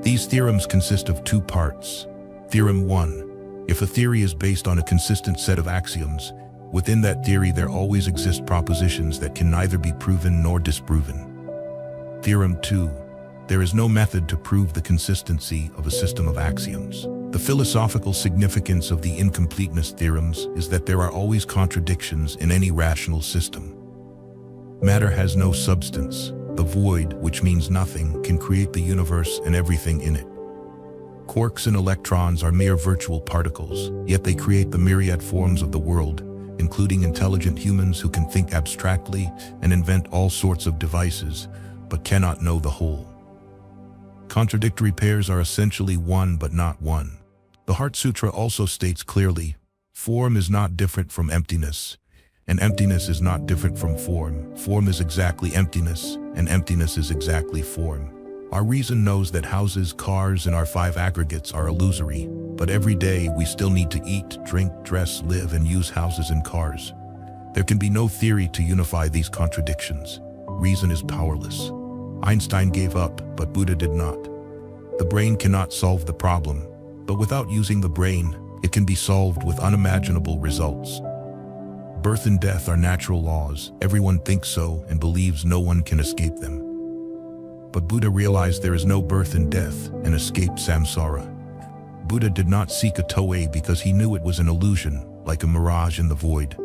These theorems consist of 2 parts. Theorem 1. If a theory is based on a consistent set of axioms, within that theory there always exist propositions that can neither be proven nor disproven. Theorem 2. There is no method to prove the consistency of a system of axioms. The philosophical significance of the incompleteness theorems is that there are always contradictions in any rational system. Matter has no substance. The void, which means nothing, can create the universe and everything in it. Quarks and electrons are mere virtual particles, yet they create the myriad forms of the world, including intelligent humans who can think abstractly and invent all sorts of devices, but cannot know the whole. Contradictory pairs are essentially one but not one. The Heart Sutra also states clearly, form is not different from emptiness, and emptiness is not different from form. Form is exactly emptiness, and emptiness is exactly form. Our reason knows that houses, cars, and our five aggregates are illusory, but every day we still need to eat, drink, dress, live, and use houses and cars. There can be no theory to unify these contradictions. Reason is powerless. Einstein gave up, but Buddha did not. The brain cannot solve the problem, but without using the brain, it can be solved with unimaginable results. Birth and death are natural laws. Everyone thinks so and believes no one can escape them. But Buddha realized there is no birth and death and escaped samsara. Buddha did not seek a Toei because he knew it was an illusion, like a mirage in the void.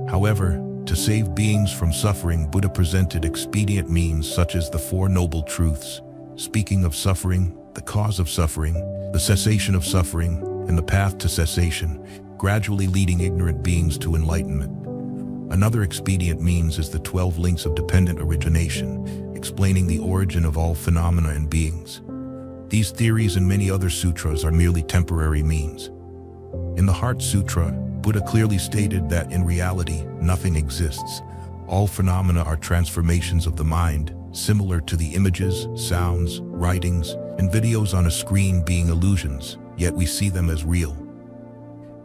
However, to save beings from suffering, Buddha presented expedient means such as the Four Noble Truths, speaking of suffering, the cause of suffering, the cessation of suffering, and the path to cessation, gradually leading ignorant beings to enlightenment. Another expedient means is the 12 links of dependent origination, explaining the origin of all phenomena and beings. These theories and many other sutras are merely temporary means. In the Heart Sutra, Buddha clearly stated that in reality, nothing exists. All phenomena are transformations of the mind, similar to the images, sounds, writings, and videos on a screen being illusions, yet we see them as real.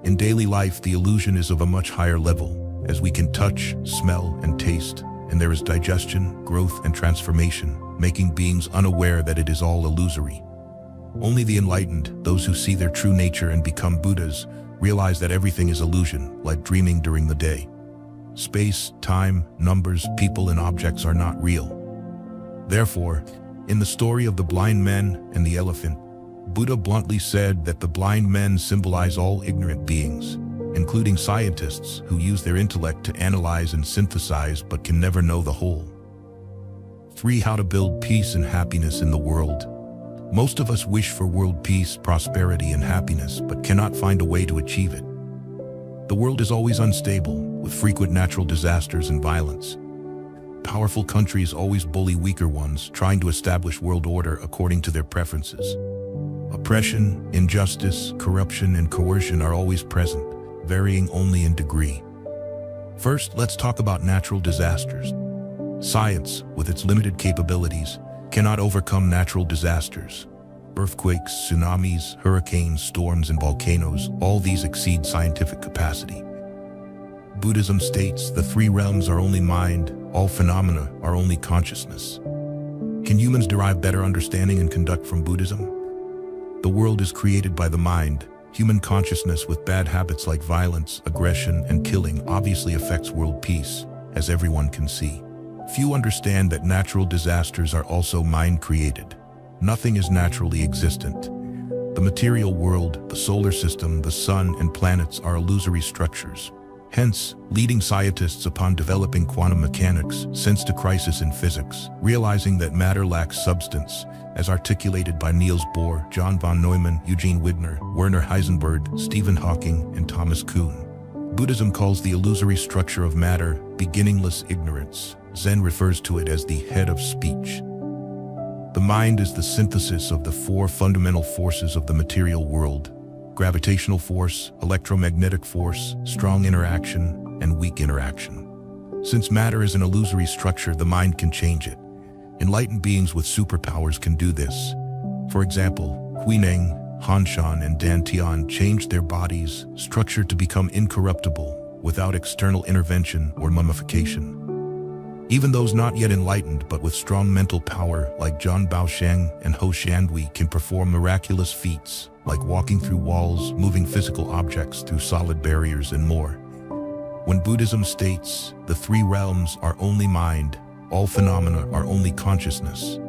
In daily life, the illusion is of a much higher level, as we can touch, smell, and taste, and there is digestion, growth, and transformation, making beings unaware that it is all illusory. Only the enlightened, those who see their true nature and become Buddhas, realize that everything is illusion, like dreaming during the day. Space, time, numbers, people, and objects are not real. Therefore, in the story of the blind men and the elephant, Buddha bluntly said that the blind men symbolize all ignorant beings, including scientists who use their intellect to analyze and synthesize but can never know the whole. 3. How to build peace and happiness in the world. Most of us wish for world peace, prosperity, and happiness, but cannot find a way to achieve it. The world is always unstable, with frequent natural disasters and violence. Powerful countries always bully weaker ones, trying to establish world order according to their preferences. Oppression, injustice, corruption, and coercion are always present, varying only in degree. First, let's talk about natural disasters. Science, with its limited capabilities, cannot overcome natural disasters. Earthquakes, tsunamis, hurricanes, storms, and volcanoes, all these exceed scientific capacity. Buddhism states the 3 realms are only mind, all phenomena are only consciousness. Can humans derive better understanding and conduct from Buddhism? The world is created by the mind. Human consciousness with bad habits like violence, aggression, and killing obviously affects world peace, as everyone can see. Few understand that natural disasters are also mind-created. Nothing is naturally existent. The material world, the solar system, the sun, and planets are illusory structures. Hence, leading scientists upon developing quantum mechanics sensed a crisis in physics, realizing that matter lacks substance, as articulated by Niels Bohr, John von Neumann, Eugene Wigner, Werner Heisenberg, Stephen Hawking, and Thomas Kuhn. Buddhism calls the illusory structure of matter beginningless ignorance. Zen refers to it as the head of speech. The mind is the synthesis of the 4 fundamental forces of the material world: gravitational force, electromagnetic force, strong interaction, and weak interaction. Since matter is an illusory structure, the mind can change it. Enlightened beings with superpowers can do this. For example, Huineng, Hanshan, and Dantian changed their bodies' structure to become incorruptible without external intervention or mummification. Even those not yet enlightened but with strong mental power like Zhang Baosheng and Ho Shandui can perform miraculous feats like walking through walls, moving physical objects through solid barriers, and more. When Buddhism states the 3 realms are only mind, all phenomena are only consciousness,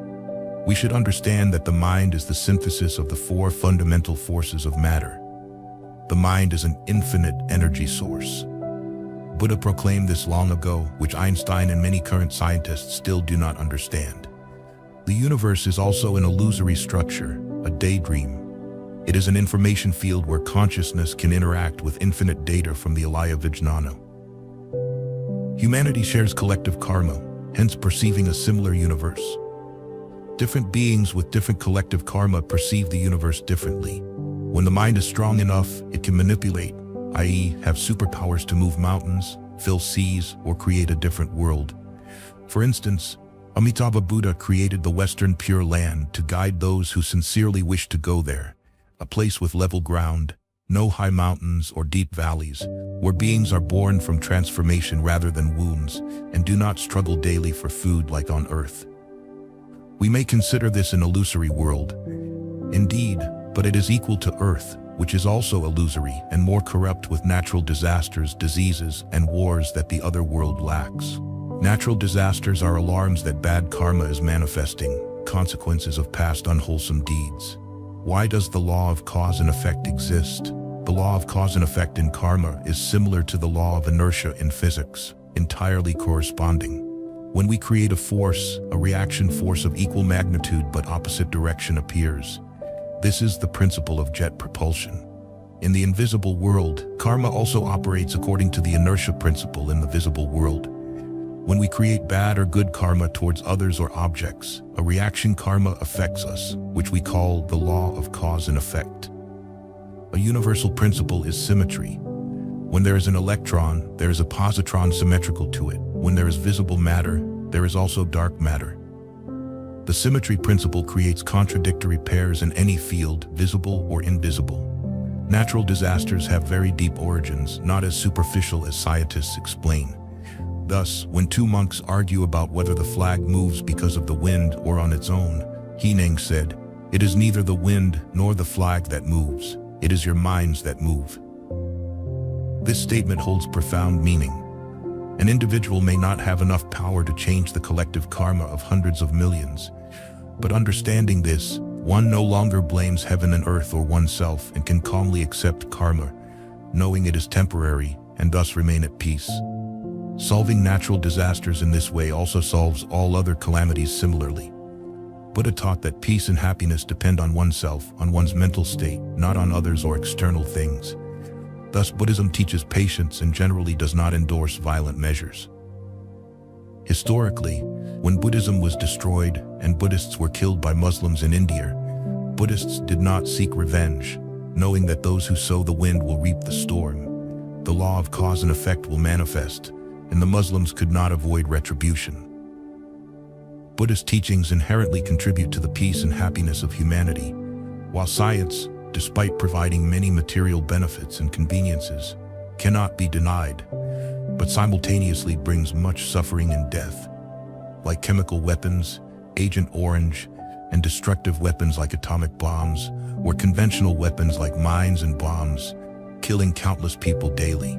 We should understand that the mind is the synthesis of the four fundamental forces of matter. The mind is an infinite energy source. Buddha proclaimed this long ago, which Einstein and many current scientists still do not understand. The universe is also an illusory structure, a daydream. It is an information field where consciousness can interact with infinite data from the Alaya Vijnana. Humanity shares collective karma, hence perceiving a similar universe. Different beings with different collective karma perceive the universe differently. When the mind is strong enough, it can manipulate, i.e., have superpowers to move mountains, fill seas, or create a different world. For instance, Amitabha Buddha created the Western Pure Land to guide those who sincerely wish to go there, a place with level ground, no high mountains or deep valleys, where beings are born from transformation rather than wounds, and do not struggle daily for food like on earth. We may consider this an illusory world. Indeed, but it is equal to Earth, which is also illusory and more corrupt with natural disasters, diseases, and wars that the other world lacks. Natural disasters are alarms that bad karma is manifesting, consequences of past unwholesome deeds. Why does the law of cause and effect exist? The law of cause and effect in karma is similar to the law of inertia in physics, entirely corresponding. When we create a force, a reaction force of equal magnitude but opposite direction appears. This is the principle of jet propulsion. In the invisible world, karma also operates according to the inertia principle in the visible world. When we create bad or good karma towards others or objects, a reaction karma affects us, which we call the law of cause and effect. A universal principle is symmetry. When there is an electron, there is a positron symmetrical to it. When there is visible matter, there is also dark matter. The symmetry principle creates contradictory pairs in any field, visible or invisible. Natural disasters have very deep origins, not as superficial as scientists explain. Thus, when two monks argue about whether the flag moves because of the wind or on its own, Hineng said, "It is neither the wind nor the flag that moves, it is your minds that move." This statement holds profound meaning. An individual may not have enough power to change the collective karma of hundreds of millions, but understanding this, one no longer blames heaven and earth or oneself and can calmly accept karma, knowing it is temporary and thus remain at peace. Solving natural disasters in this way also solves all other calamities similarly. Buddha taught that peace and happiness depend on oneself, on one's mental state, not on others or external things. Thus, Buddhism teaches patience and generally does not endorse violent measures. Historically, when Buddhism was destroyed and Buddhists were killed by Muslims in India, Buddhists did not seek revenge, knowing that those who sow the wind will reap the storm. The law of cause and effect will manifest, and the Muslims could not avoid retribution. Buddhist teachings inherently contribute to the peace and happiness of humanity, while science, despite providing many material benefits and conveniences, cannot be denied, but simultaneously brings much suffering and death. Like chemical weapons, Agent Orange, and destructive weapons like atomic bombs, or conventional weapons like mines and bombs, killing countless people daily.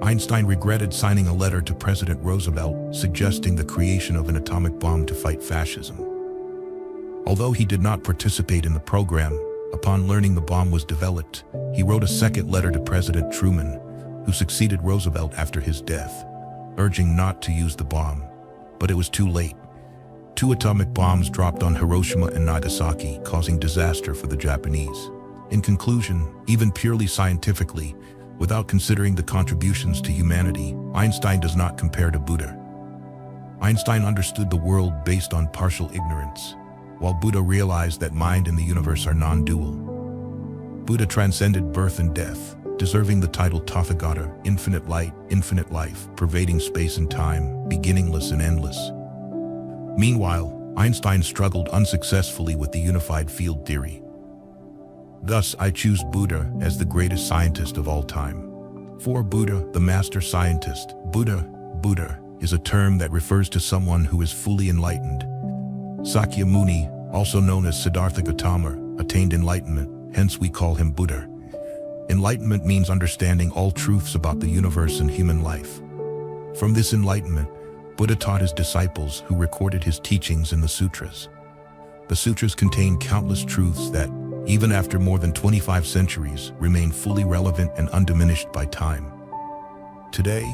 Einstein regretted signing a letter to President Roosevelt suggesting the creation of an atomic bomb to fight fascism. Although he did not participate in the program, upon learning the bomb was developed, he wrote a second letter to President Truman, who succeeded Roosevelt after his death, urging not to use the bomb. But it was too late. 2 atomic bombs dropped on Hiroshima and Nagasaki, causing disaster for the Japanese. In conclusion, even purely scientifically, without considering the contributions to humanity, Einstein does not compare to Buddha. Einstein understood the world based on partial ignorance, while Buddha realized that mind and the universe are non-dual. Buddha transcended birth and death, deserving the title Tathagata, infinite light, infinite life, pervading space and time, beginningless and endless. Meanwhile, Einstein struggled unsuccessfully with the unified field theory. Thus, I choose Buddha as the greatest scientist of all time. For Buddha, the master scientist, Buddha is a term that refers to someone who is fully enlightened. Sakyamuni, also known as Siddhartha Gautama, attained enlightenment, hence we call him Buddha. Enlightenment means understanding all truths about the universe and human life. From this enlightenment, Buddha taught his disciples who recorded his teachings in the sutras. The sutras contain countless truths that, even after more than 25 centuries, remain fully relevant and undiminished by time. Today,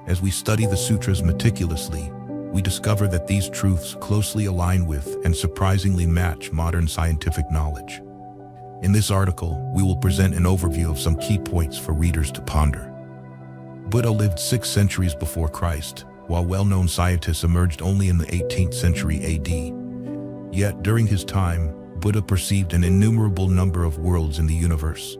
as we study the sutras meticulously, we discover that these truths closely align with and surprisingly match modern scientific knowledge. In this article, we will present an overview of some key points for readers to ponder. Buddha lived 6 centuries before Christ, while well-known scientists emerged only in the 18th century AD. Yet, during his time, Buddha perceived an innumerable number of worlds in the universe.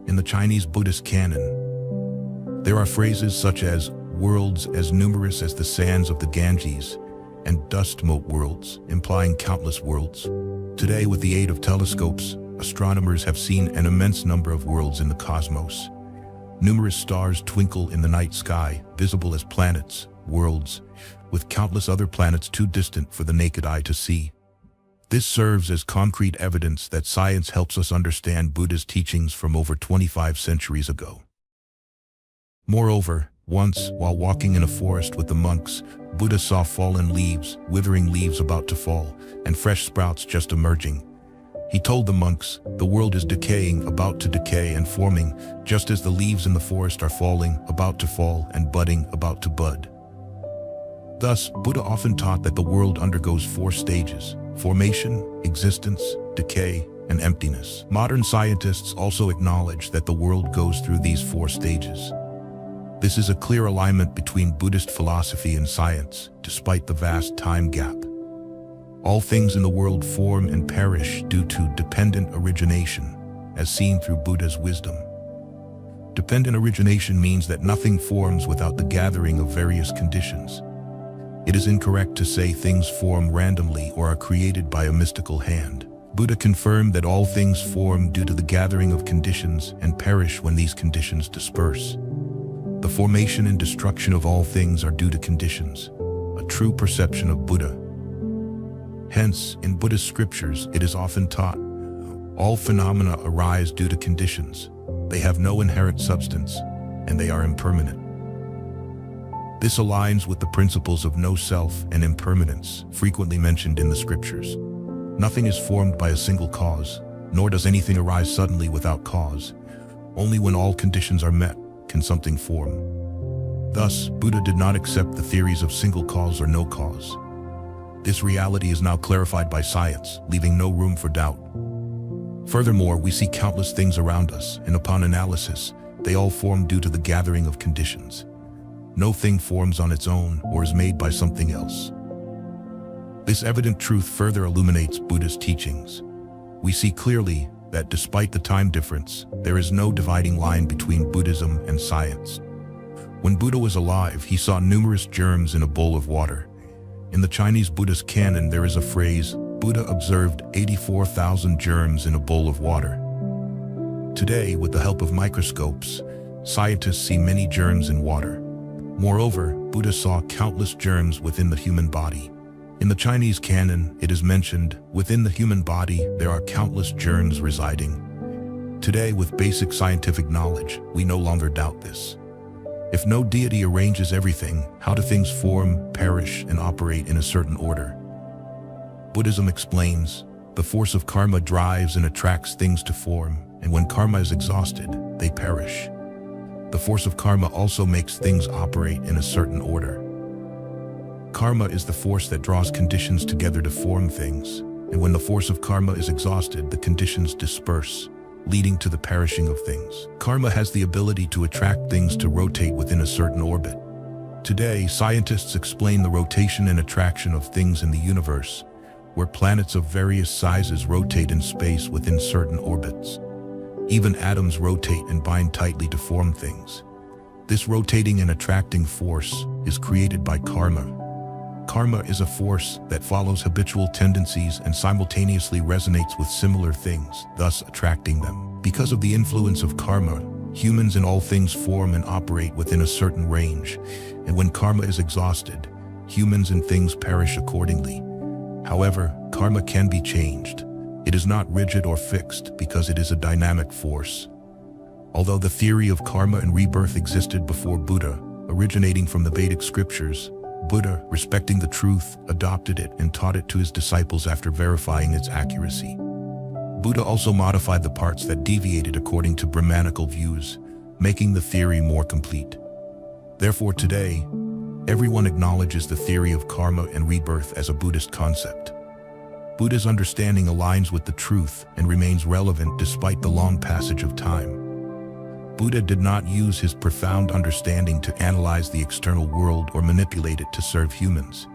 In the Chinese Buddhist canon, there are phrases such as worlds as numerous as the sands of the Ganges and dust-mote worlds, implying countless worlds. Today, with the aid of telescopes, astronomers have seen an immense number of worlds in the cosmos. Numerous stars twinkle in the night sky, visible as planets, worlds, with countless other planets too distant for the naked eye to see. This serves as concrete evidence that science helps us understand Buddha's teachings from over 25 centuries ago. Moreover, once, while walking in a forest with the monks, Buddha saw fallen leaves, withering leaves about to fall, and fresh sprouts just emerging. He told the monks, "The world is decaying, about to decay and forming, just as the leaves in the forest are falling, about to fall, and budding, about to bud." Thus, Buddha often taught that the world undergoes 4 stages: formation, existence, decay, and emptiness. Modern scientists also acknowledge that the world goes through these 4 stages. This is a clear alignment between Buddhist philosophy and science, despite the vast time gap. All things in the world form and perish due to dependent origination, as seen through Buddha's wisdom. Dependent origination means that nothing forms without the gathering of various conditions. It is incorrect to say things form randomly or are created by a mystical hand. Buddha confirmed that all things form due to the gathering of conditions and perish when these conditions disperse. The formation and destruction of all things are due to conditions, a true perception of Buddha. Hence, in Buddhist scriptures, it is often taught, all phenomena arise due to conditions. They have no inherent substance, and they are impermanent. This aligns with the principles of no self and impermanence, frequently mentioned in the scriptures. Nothing is formed by a single cause, nor does anything arise suddenly without cause. Only when all conditions are met can something form. Thus, Buddha did not accept the theories of single cause or no cause. This reality is now clarified by science, leaving no room for doubt. Furthermore, we see countless things around us, and upon analysis, they all form due to the gathering of conditions. No thing forms on its own or is made by something else. This evident truth further illuminates Buddha's teachings. We see clearly that despite the time difference, there is no dividing line between Buddhism and science. When Buddha was alive, he saw numerous germs in a bowl of water. In the Chinese Buddhist canon, there is a phrase, Buddha observed 84,000 germs in a bowl of water. Today, with the help of microscopes, scientists see many germs in water. Moreover, Buddha saw countless germs within the human body. In the Chinese canon, it is mentioned, within the human body, there are countless germs residing. Today, with basic scientific knowledge, we no longer doubt this. If no deity arranges everything, how do things form, perish, and operate in a certain order? Buddhism explains, the force of karma drives and attracts things to form, and when karma is exhausted, they perish. The force of karma also makes things operate in a certain order. Karma is the force that draws conditions together to form things, and when the force of karma is exhausted, the conditions disperse, leading to the perishing of things. Karma has the ability to attract things to rotate within a certain orbit. Today, scientists explain the rotation and attraction of things in the universe, where planets of various sizes rotate in space within certain orbits. Even atoms rotate and bind tightly to form things. This rotating and attracting force is created by karma. Karma is a force that follows habitual tendencies and simultaneously resonates with similar things, thus attracting them. Because of the influence of karma, humans and all things form and operate within a certain range, and when karma is exhausted, humans and things perish accordingly. However, karma can be changed. It is not rigid or fixed because it is a dynamic force. Although the theory of karma and rebirth existed before Buddha, originating from the Vedic scriptures, Buddha, respecting the truth, adopted it and taught it to his disciples after verifying its accuracy. Buddha also modified the parts that deviated according to Brahmanical views, making the theory more complete. Therefore today, everyone acknowledges the theory of karma and rebirth as a Buddhist concept. Buddha's understanding aligns with the truth and remains relevant despite the long passage of time. Buddha did not use his profound understanding to analyze the external world or manipulate it to serve humans.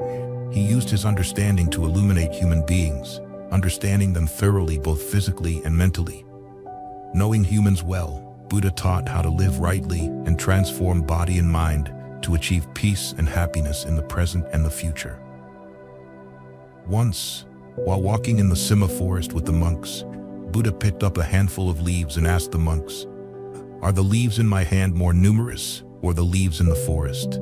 He used his understanding to illuminate human beings, understanding them thoroughly both physically and mentally. Knowing humans well, Buddha taught how to live rightly and transform body and mind to achieve peace and happiness in the present and the future. Once, while walking in the Sima forest with the monks, Buddha picked up a handful of leaves and asked the monks, "Are the leaves in my hand more numerous, or the leaves in the forest?"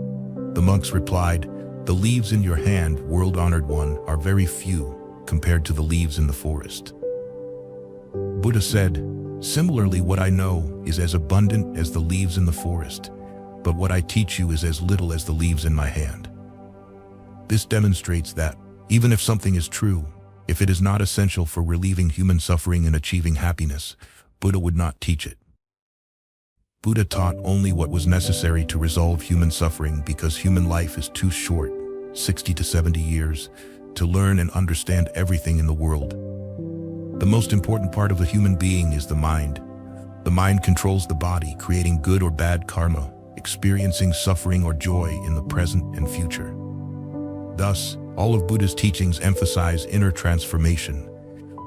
The monks replied, "The leaves in your hand, world-honored one, are very few compared to the leaves in the forest." Buddha said, "Similarly, what I know is as abundant as the leaves in the forest, but what I teach you is as little as the leaves in my hand." This demonstrates that, even if something is true, if it is not essential for relieving human suffering and achieving happiness, Buddha would not teach it. Buddha taught only what was necessary to resolve human suffering because human life is too short, 60 to 70 years, to learn and understand everything in the world. The most important part of a human being is the mind. The mind controls the body, creating good or bad karma, experiencing suffering or joy in the present and future. Thus, all of Buddha's teachings emphasize inner transformation.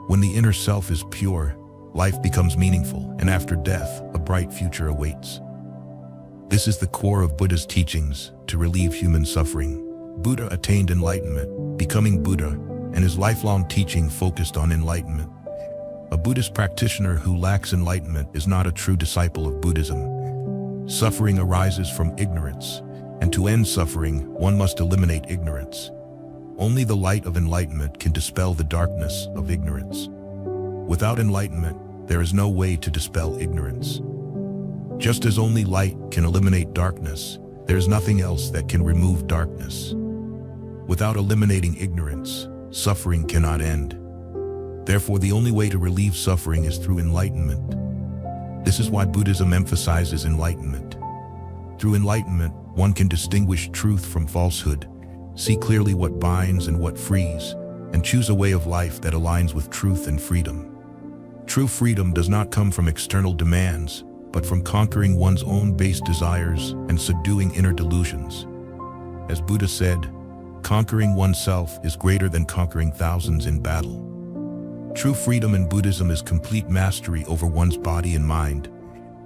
When the inner self is pure, life becomes meaningful, and after death, a bright future awaits. This is the core of Buddha's teachings to relieve human suffering. Buddha attained enlightenment, becoming Buddha, and his lifelong teaching focused on enlightenment. A Buddhist practitioner who lacks enlightenment is not a true disciple of Buddhism. Suffering arises from ignorance, and to end suffering, one must eliminate ignorance. Only the light of enlightenment can dispel the darkness of ignorance. Without enlightenment, there is no way to dispel ignorance. Just as only light can eliminate darkness, there is nothing else that can remove darkness. Without eliminating ignorance, suffering cannot end. Therefore, the only way to relieve suffering is through enlightenment. This is why Buddhism emphasizes enlightenment. Through enlightenment, one can distinguish truth from falsehood, see clearly what binds and what frees, and choose a way of life that aligns with truth and freedom. True freedom does not come from external demands, but from conquering one's own base desires and subduing inner delusions. As Buddha said, conquering oneself is greater than conquering thousands in battle. True freedom in Buddhism is complete mastery over one's body and mind.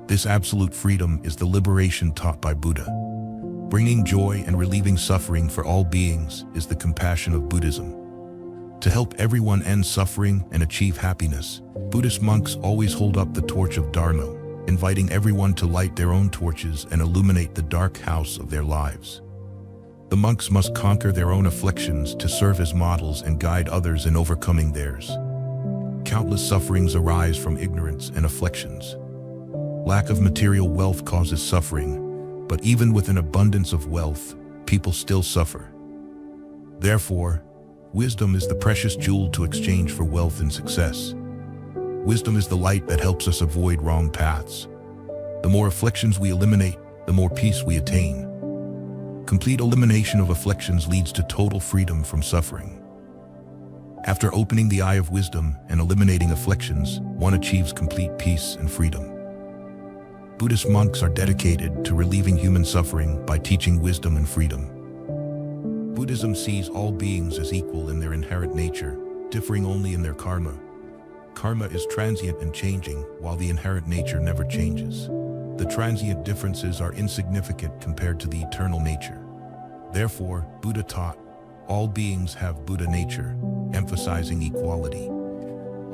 This absolute freedom is the liberation taught by Buddha. Bringing joy and relieving suffering for all beings is the compassion of Buddhism. To help everyone end suffering and achieve happiness, Buddhist monks always hold up the torch of Dharma, inviting everyone to light their own torches and illuminate the dark house of their lives. The monks must conquer their own afflictions to serve as models and guide others in overcoming theirs. Countless sufferings arise from ignorance and afflictions. Lack of material wealth causes suffering, but even with an abundance of wealth, people still suffer. Therefore, wisdom is the precious jewel to exchange for wealth and success. Wisdom is the light that helps us avoid wrong paths. The more afflictions we eliminate, the more peace we attain. Complete elimination of afflictions leads to total freedom from suffering. After opening the eye of wisdom and eliminating afflictions, one achieves complete peace and freedom. Buddhist monks are dedicated to relieving human suffering by teaching wisdom and freedom. Buddhism sees all beings as equal in their inherent nature, differing only in their karma. Karma is transient and changing, while the inherent nature never changes. The transient differences are insignificant compared to the eternal nature. Therefore, Buddha taught, all beings have Buddha nature, emphasizing equality.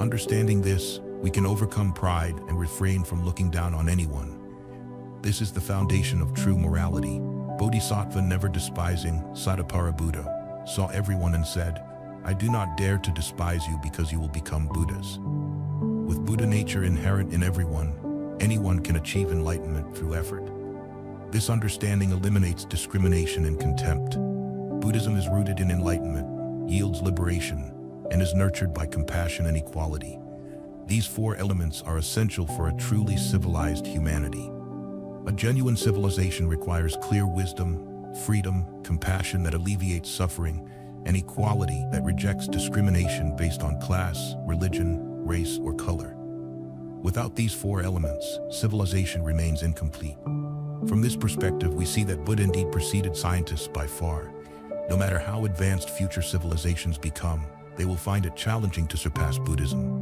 Understanding this, we can overcome pride and refrain from looking down on anyone. This is the foundation of true morality. Bodhisattva, never despising, Satapara Buddha, saw everyone and said, I do not dare to despise you because you will become Buddhas. With Buddha nature inherent in everyone, anyone can achieve enlightenment through effort. This understanding eliminates discrimination and contempt. Buddhism is rooted in enlightenment, yields liberation, and is nurtured by compassion and equality. These four elements are essential for a truly civilized humanity. A genuine civilization requires clear wisdom, freedom, compassion that alleviates suffering, and equality that rejects discrimination based on class, religion, race, or color. Without these four elements, civilization remains incomplete. From this perspective, we see that Buddha indeed preceded scientists by far. No matter how advanced future civilizations become, they will find it challenging to surpass Buddhism.